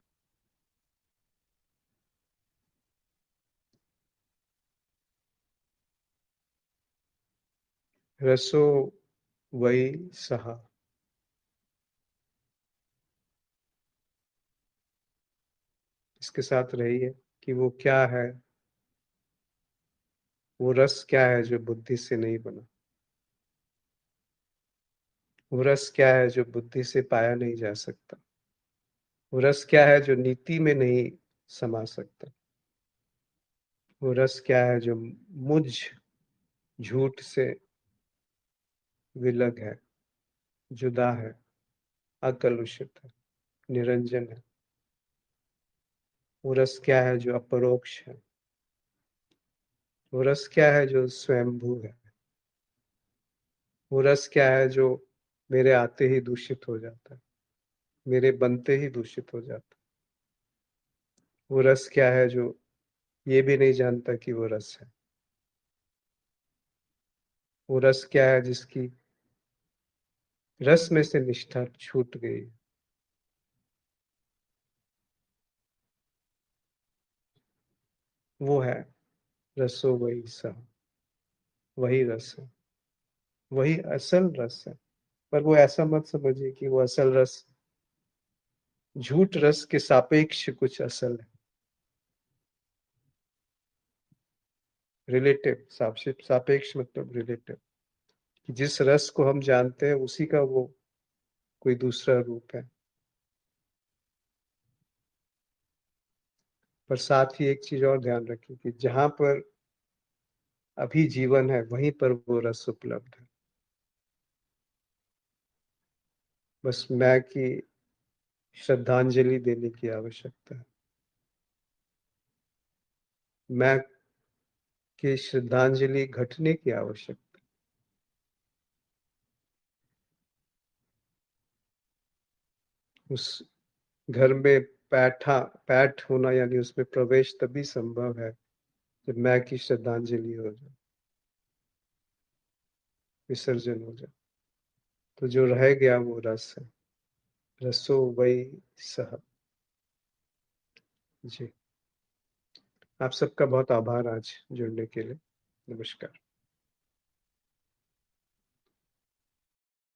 रसो वही सहा। इसके साथ रहिए कि वो क्या है, वो रस क्या है जो बुद्धि से नहीं बना, वो रस क्या है जो बुद्धि से पाया नहीं जा सकता, वो रस क्या है जो नीति में नहीं समा सकता, वो रस क्या है जो मुझ झूठ से विलग है, जुदा है, अकलुषित है, निरंजन है। वो रस क्या है जो अपरोक्ष है, वो रस क्या है जो स्वयंभू है, वो रस क्या है जो मेरे आते ही दूषित हो जाता है, मेरे बनते ही दूषित हो जाता है। वो रस क्या है जो ये भी नहीं जानता कि वो रस है। वो रस क्या है जिसकी रस में से निष्ठा छूट गई। वो है रसो वही सा, वही रस है, वही असल रस है। पर वो ऐसा मत समझिए कि वो असल रस झूठ रस के सापेक्ष कुछ असल है। रिलेटिव, सापेक्ष मतलब रिलेटिव, कि जिस रस को हम जानते हैं उसी का वो कोई दूसरा रूप है। पर साथ ही एक चीज और ध्यान रखिए कि जहां पर अभी जीवन है वहीं पर वो रस उपलब्ध है। बस मैं की श्रद्धांजलि देने की आवश्यकता है। मैं की श्रद्धांजलि घटने की आवश्यकता है। उस घर में पैठ होना यानी उसमें प्रवेश तभी संभव है जब मैं की श्रद्धांजलि हो जाए, विसर्जन हो जाए। तो जो रह गया वो रस है, रसो वही सह। जी, आप सबका बहुत आभार आज जुड़ने के लिए। नमस्कार।